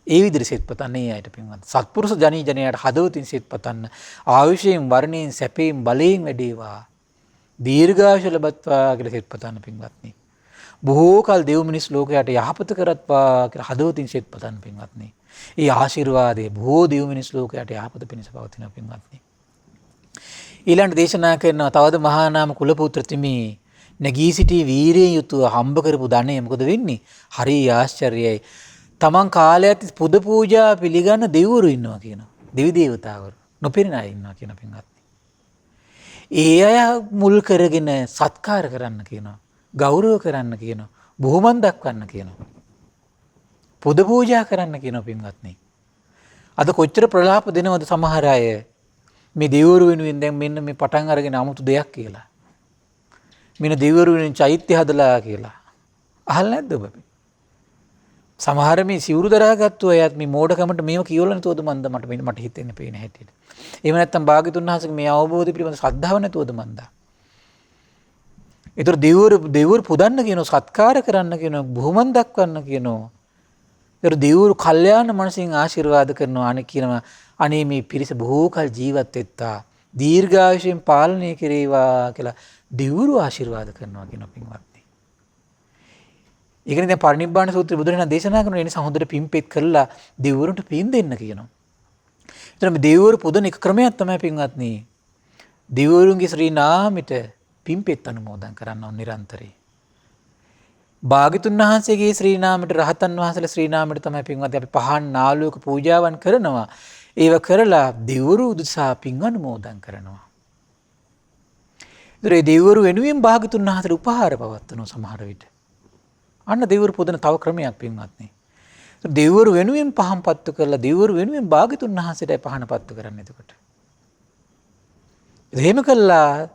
A: ඒ විදිහට සෙත් පතන්නේ අයට පින්වත්. සත්පුරුෂ ජනී ජනයාට හදවතින් සෙත් පතන්න ආයුෂයෙන් වර්ණයෙන් සැපයෙන් බලයෙන් වැඩේවා. දීර්ඝායුෂ ලැබත්වා කියලා සෙත් පතන්න පින්වත්නි. බොහෝ කල දෙව් මිනිස් ලෝකයට යහපත කරත්වා කියලා හදවතින් සෙත් පතන්න පින්වත්නි. ඒ ආශිර්වාදයේ බොහෝ දෙව් මිනිස් ලෝකයට යහපත පිණිස පවතින පින්වත්නි. ඊළඟ දේශනා කරනවා තවද මහා නාම කුල පුත්‍රතිමි නැගී සිටි වීරියෙන් යුතුව හම්බ කරපු ධනෙ මොකද වෙන්නේ? හරි ආශ්චර්යයි. තමන් කාලයක් පුද පූජා පිළිගන්න දෙවිවරු ඉන්නවා කියනවා. දෙවි දේවතාවරු නොපෙනෙන අය ඉන්නවා කියන පින්වත්නි. ඒ අය මුල් කරගෙන සත්කාර කරන්න කියනවා. ගෞරව කරන්න කියනවා. බොහොමන් දක්වන්න කියනවා. පුද පූජා කරන්න කියනවා පින්වත්නි. අද කොච්චර ප්‍රලාප දෙනවද සමහර අය මේ දෙවිවරු වෙනුවෙන් දැන් මෙන්න මේ පටන් අරගෙන 아무තු දෙයක් කියලා. මෙන්න දෙවිවරු වෙනුවෙන් චෛත්‍ය හදලා කියලා. අහලා නැද්ද ඔබ? සමහර මේ සිවුරු දරාගත්තු අයත් මේ මෝඩකමට මේව කියවලා නැතුවද මන්ද මට හිතෙන්නේ පේන හැටියට. එහෙම නැත්නම් භාග්‍යතුන් වහන්සේගේ මේ අවබෝධය පිළිබඳ ශ්‍රද්ධාව නැතුවද මන්ද? ඒතර දෙවිවරු පුදන්න කියනවා, සත්කාර කරන්න කියනවා, බුහුමන් දක්වන්න කියනවා. ඒතර දෙවිවරු කල්යාණ මනසින් ආශිර්වාද කරනවා. අනේ කියනවා අනේ මේ පිරිස බොහෝ කල ජීවත් වෙත්තා දීර්ඝායුෂයෙන් පාලනය කෙරේවා කියලා දෙවිවරු ආශිර්වාද කරනවා කියන පින්වත්නි. ඒකනේ දැන් පරිනිබ්බාන සූත්‍රය බුදුරජාණන් දේශනා කරන නිසා හොඳට පින්පෙත් කරලා දෙවිවරුන්ට පින් දෙන්න කියනවා. එතන මේ දෙවිවරු පුදන එක ක්‍රමයක් තමයි පින්වත්නි. දෙවිවරුන්ගේ ශ්‍රී නාමයට පින්පෙත් අනුමෝදන් කරන්න ඕන නිරන්තරයෙන්. භාග්‍යතුන් වහන්සේගේ ශ්‍රී නාමයට රහතන් වහන්සේලා ශ්‍රී නාමයට තමයි පින්වත්නි අපි පහන් නාලෝක පූජාවන් කරනවා. ඒව කරලා දෙවිවරු උදෙසා පින් අනුමෝදන් කරනවා. ඒ දෙවිවරු වෙනුවෙන් භාග්‍යතුන් වහන්සේට උපහාර පවත්වනවා සමහර විට. අන්න දෙවිවරු පුදන තව ක්‍රමයක් පින්වත්නි. දෙවිවරු වෙනුවෙන් පහන් පත්තු කරලා දෙවිවරු වෙනුවෙන් භාග්‍යතුන් වහන්සේටයි පහන පත්තු කරන්නේ එතකොට. එහෙම කළා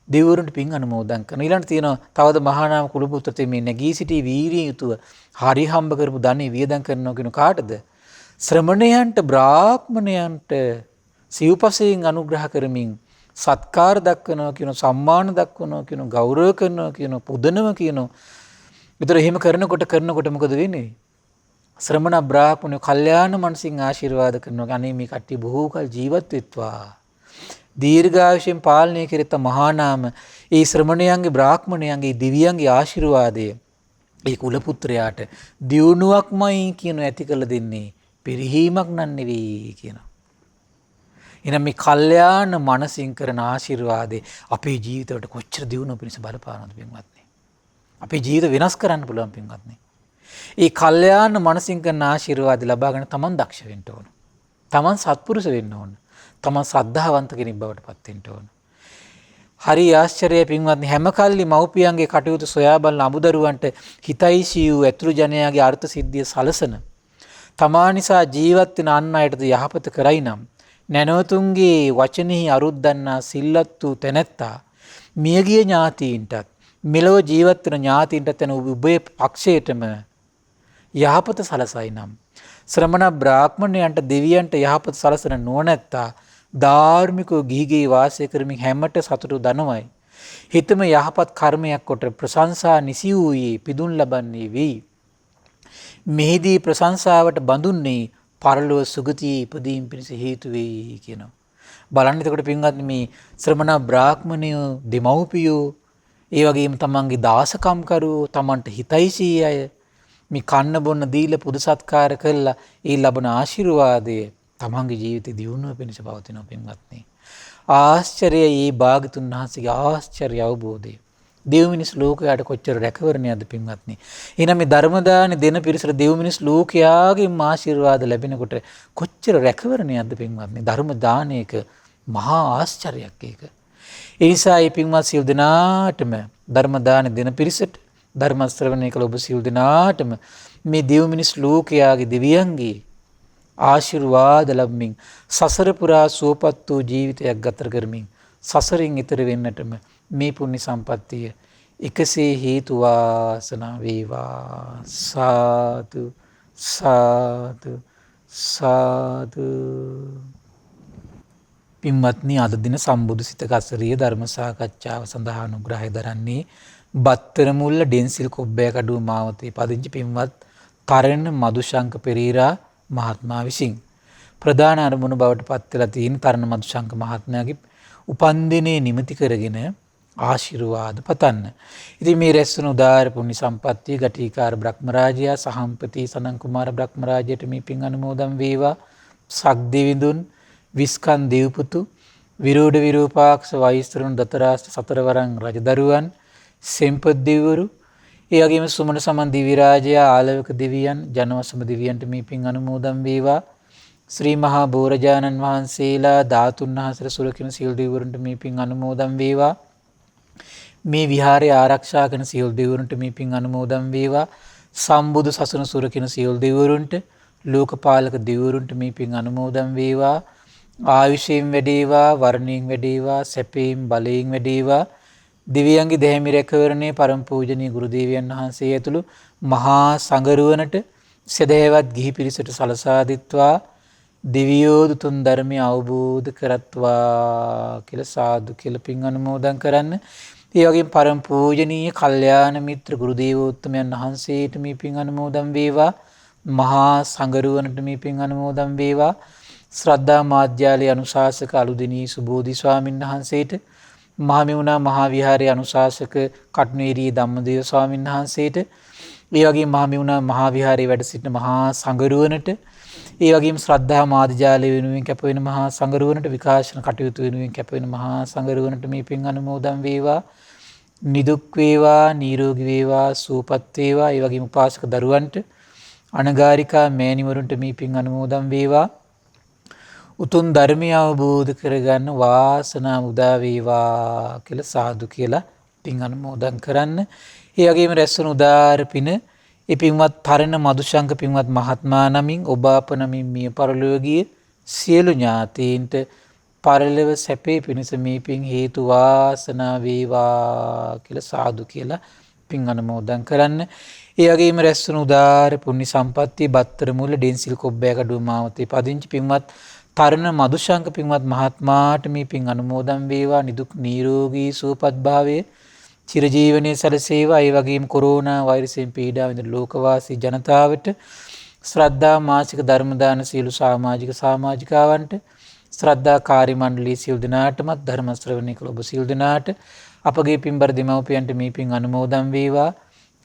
A: දෙවිවරුන්ට පින් අනුමෝදන් කරන. ඊළඟට තියෙනවා තවද මහා නාම කුලපුත්‍ර තෙමේ නැගී සිටි වීරිය යුතුව හරි හම්බ කරපු ධනෙ වියදම් කරනවා කියන කාටද? ශ්‍රමණයන්ට බ්‍රාහ්මණයන්ට සිව්පසයෙන් අනුග්‍රහ කරමින් සත්කාර දක්වනවා කියන සම්මාන දක්වනවා කියන ගෞරව කරනවා කියන පුදනවා කියන. විතර එහෙම කරනකොට මොකද වෙන්නේ? ශ්‍රමණ බ්‍රාහ්මණය කල්යාණ මනසින් ආශිර්වාද කරනවා. අනේ මේ කට්ටිය බොහෝ කල් ජීවත් වෙත්වා. දීර්ඝායුෂයෙන් පාලනය කෙරෙත මහා නාම ඒ ශ්‍රමණයන්ගේ බ්‍රාහ්මණයන්ගේ දිව්‍යයන්ගේ ආශිර්වාදය ඒ කුල පුත්‍රයාට දියුණුවක්මයි කියන ඇති කළ දෙන්නේ. පිරිහීමක් නන් නෙවෙයි කියනවා. එහෙනම් මේ කල්යාණ මනසින් කරන ආශිර්වාදේ අපේ ජීවිතවලට කොච්චර දියුණුව පිණිස බලපානවද පින්වත්නි? අපේ ජීවිත වෙනස් කරන්න පුළුවන් පින්වත්නි. ඒ කල්යාණ මනසින් කරන ආශිර්වාද ලබා ගන්න තමන් දක්ෂ වෙන්න ඕන. තමන් සත්පුරුෂ වෙන්න ඕන. තමන් ශ්‍රද්ධාවන්ත කෙනෙක් බවට පත් වෙන්න ඕන. හරි ආශ්චර්යයි පින්වත්නි, හැම කල්ලි මව්පියන්ගේ කටයුතු සොයා බලන අමුදරුවන්ට හිතයිසී වූ ඇතුළු ජනයාගේ අර්ථ සිද්ධිය සලසන තමා නිසා ජීවත් වෙන අන් අයටද යහපත කරයි නම් නැනවතුන්ගේ වචනෙහි අරුද්දන්නා සිල්වත් වූ තැනැත්තා මියගිය ඥාතීන්ටත් මෙලොව ජීවත් වෙන ඥාතීන්ටත් යන උභය පක්ෂයටම යහපත සලසයි නම් ශ්‍රමණ බ්‍රාහ්මණයන්ට දෙවියන්ට යහපත සලසන නොනැත්තා ධාර්මිකව ගිහිගේ වාසය කරමින් හැමට සතුටු දනවයි. හිතම යහපත් කර්මයක් කොට ප්‍රශංසා නිසි වූයේ පිදුන් ලබන්නේ වෙයි. මෙහිදී ප්‍රශංසාවට බඳුන්නේ පරලොව සුගතියේ ඉපදීම පිණිස හේතු වෙයි කියනවා. බලන්න එතකොට පින්වත්නි මේ ශ්‍රමණ බ්‍රාහ්මණයෝ දෙමව්පියෝ ඒ වගේම තමන්ගේ දාසකම්කරුවෝ තමන්ට හිතයිසී අය මේ කන්න බොන්න දීලා පුද සත්කාර කළා ඒ ලබන ආශිර්වාදය තමන්ගේ ජීවිතේ දියුණුව පිණිස පවතින පින්වත්නි. ආශ්චර්යයි මේ භාග්‍යතුන් වහන්සේගේ ආශ්චර්ය අවබෝධය. දෙව් මිනිස් ලෝකයට කොච්චර රැකවරණයක්ද පින්වත්නි. එහෙනම් මේ ධර්ම දාන දෙන පිරිසට දෙව් මිනිස් ලෝකයාගේ ආශිර්වාද ලැබෙනකොට කොච්චර රැකවරණයක්ද පින්වත්නි. ධර්ම දානයක මහා ආශ්චර්යයක් ඒක. ඒ නිසා මේ පින්වත් සියලු දෙනාටම ධර්ම දාන දෙන පිරිසට ධර්ම ශ්‍රවණය කළ ඔබ සියලු දෙනාටම මේ දෙව් මිනිස් ලෝකයාගේ දෙවියන්ගේ ආශිර්වාද ලැබමින් සසර පුරා සුවපත් වූ ජීවිතයක් ගත කරමින් සසරින් ඈතර වෙන්නටම මේ පුණ්‍ය සම්පත්තිය එකසේ හේතු වාසනා වේවා. සාදු සාදු සාදු. පින්වත්නි, අද දින සම්බුදු සිත කසරිය ධර්ම සාකච්ඡාව සඳහා අනුග්‍රහය දරන්නේ බත්තර මුල්ල ඩෙන්සිල් කොබ්බෑ කඩුව මාවතේ පදිංචි පින්වත් තරණ මදුශංක පෙරේරා මහත්මයා විසින් ප්‍රධාන අරමුණ බවට පත් වෙලා තියෙන තරණ මදුශංක මහත්මයාගේ උපන්දිනයේ නිමිති කරගෙන ආශිර්වාද පතන්න. ඉතින් මේ රැස්වන උදාාර පුණ්‍ය සම්පත්තිය ගටිකාර බ්‍රහ්මරාජයා සහම්පති සනන් කුමාර බ්‍රහ්මරාජයට මේ පින් අනුමෝදන් වේවා. සක්දෙවිඳුන් විස්කන් දේවපුතු විරෝධ විරූපාක්ෂ වෛස්තරුන් දතරාෂ්ට්‍ර සතරවරන් රජදරුවන් සෙම්පත් දෙවිවරු ඒ වගේම සුමන සමන් දිවි රාජයා ආලවක දෙවියන් ජනවසම දෙවියන්ට මේ පින් අනුමෝදන් වේවා. ශ්‍රී මහා බෝරජානන් වහන්සේලා ධාතුන් වහන්සේලා සුරකින සියලු දෙවිවරුන්ට මේ පින් අනුමෝදන් වේවා. මේ විහාරය ආරක්ෂා කරන සියලු දෙවිවරුන්ට මේ පින් අනුමෝදන් වේවා. සම්බුදු සසුන සුරකින සියලු දෙවිවරුන්ට ලෝකපාලක දෙවිවරුන්ට මේ පින් අනුමෝදන් වේවා. ආයුෂයෙන් වැඩේවා, වර්ණයෙන් වැඩේවා, සැපයෙන් බලයෙන් වැඩේවා. දිව්‍යයන්ගේ දෙහිමි රැකවරණේ පරම පූජනීය ගුරු දේවයන් වහන්සේ ඇතුළු මහා සංඝරුවනට සදහැවත් ගිහි පිරිසට සලසා දිත්වා දිව්‍යෝ දුතුන් ධර්මය අවබෝධ කරත්වා කියලා සාදු කියලා පින් අනුමෝදන් කරන්න. ඒ වගේම පරම පූජනීය කල්යාණ මිත්‍ර ගුරු දේවෝත්තමයන් වහන්සේට මේ පින් අනුමෝදන් වේවා. මහා සංඝරුවනට මේ පින් අනුමෝදන් වේවා. ශ්‍රද්ධා මාධ්‍යාලයේ අනුශාසක අලුදිනී සුබෝධි ස්වාමීන් වහන්සේට, මහමෙවුනා මහා විහාරයේ අනුශාසක කටුනේරියේ ධම්මදේව ස්වාමීන් වහන්සේට, ඒ වගේම මහමෙවුනා මහා විහාරයේ වැඩ සිටින මහා සංඝරුවනට, ඒ වගේම ශ්‍රද්ධා මාධ්‍යාලය වෙනුවෙන් කැපවෙන මහා සංඝරුවනට, විකාශන කටයුතු වෙනුවෙන් කැපවෙන මහා සංඝරුවනට මේ පින් අනුමෝදන් වේවා. නිදුක් වේවා, නිරෝගී වේවා, සුවපත් වේවා. ඒ වගේම උපාසක දරුවන්ට, අනගාരികා මෑණිවරුන්ට මේ පින් අනුමෝදන් වේවා. උතුම් ධර්මය අවබෝධ කරගන්න වාසනාව උදා වේවා කියලා සාදු කියලා පින් අනුමෝදන් කරන්න. ඒ වගේම රැස්වන උදාාර පින ඒ පින්වත් තරණ මදුශංක පින්වත් මහත්මයා නමින් ඔබ අප නමින් මිය පරලෝකීය සියලු ඥාතීන්ට පරලොව සැපේ පිණිස මේ පින් හේතු වාසනා වේවා කියලා සාදු කියලා පින් අනුමෝදන් කරන්න. ඒ වගේම රැස්වන උදාාර පුණ්‍ය සම්පත්තිය බත්තර මුල ඩෙන්සිල් කොබ්බෑකඩුව මාවතේ පදිංචි පින්වත් තරණ මදුශංක පින්වත් මහත්මයාට මේ පින් අනුමෝදන් වේවා. නිදුක් නිරෝගී සුවපත් භාවයේ චිරජීවනයේ සැලසේවා. ඒ වගේම කොරෝනා වෛරසයෙන් පීඩා විඳින ලෝකවාසී ජනතාවට ශ්‍රද්ධා මාසික ධර්ම දාන සීල සමාජිකාවන්ට ශ්‍රද්ධා කාර්ය මණ්ඩලයේ සියලු දෙනාටමත් ධර්ම ශ්‍රවණය කළ ඔබ සියලු දෙනාට අපගේ පින්බර දෙමව්පියන්ට මේ පින් අනුමෝදන් වේවා.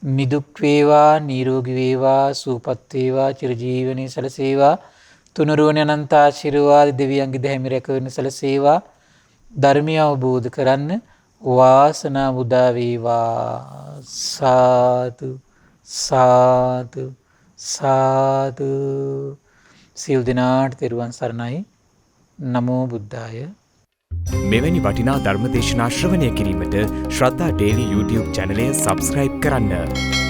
A: නිදුක් වේවා, නිරෝගී වේවා, සුවපත් වේවා, චිරජීවනයේ සැලසේවා. තුනුරුවන අනන්ත ආශිර්වාද දෙවියන්ගේ දැහැමි රැකවරණ සැලසේවා. ධර්මය අවබෝධ කරන්න වාසනාව උදා වේවා. සාදු සාදු සාදු. සියලු දෙනාට තෙරුවන් සරණයි. නමෝ බුද්ධාය.
B: මෙවැනි වටිනා ධර්මදේශනා ශ්‍රවණය කිරීමට ශ්‍රද්ධා ඩේලි YouTube චැනලය සබ්ස්ක්‍රයිබ් කරන්න.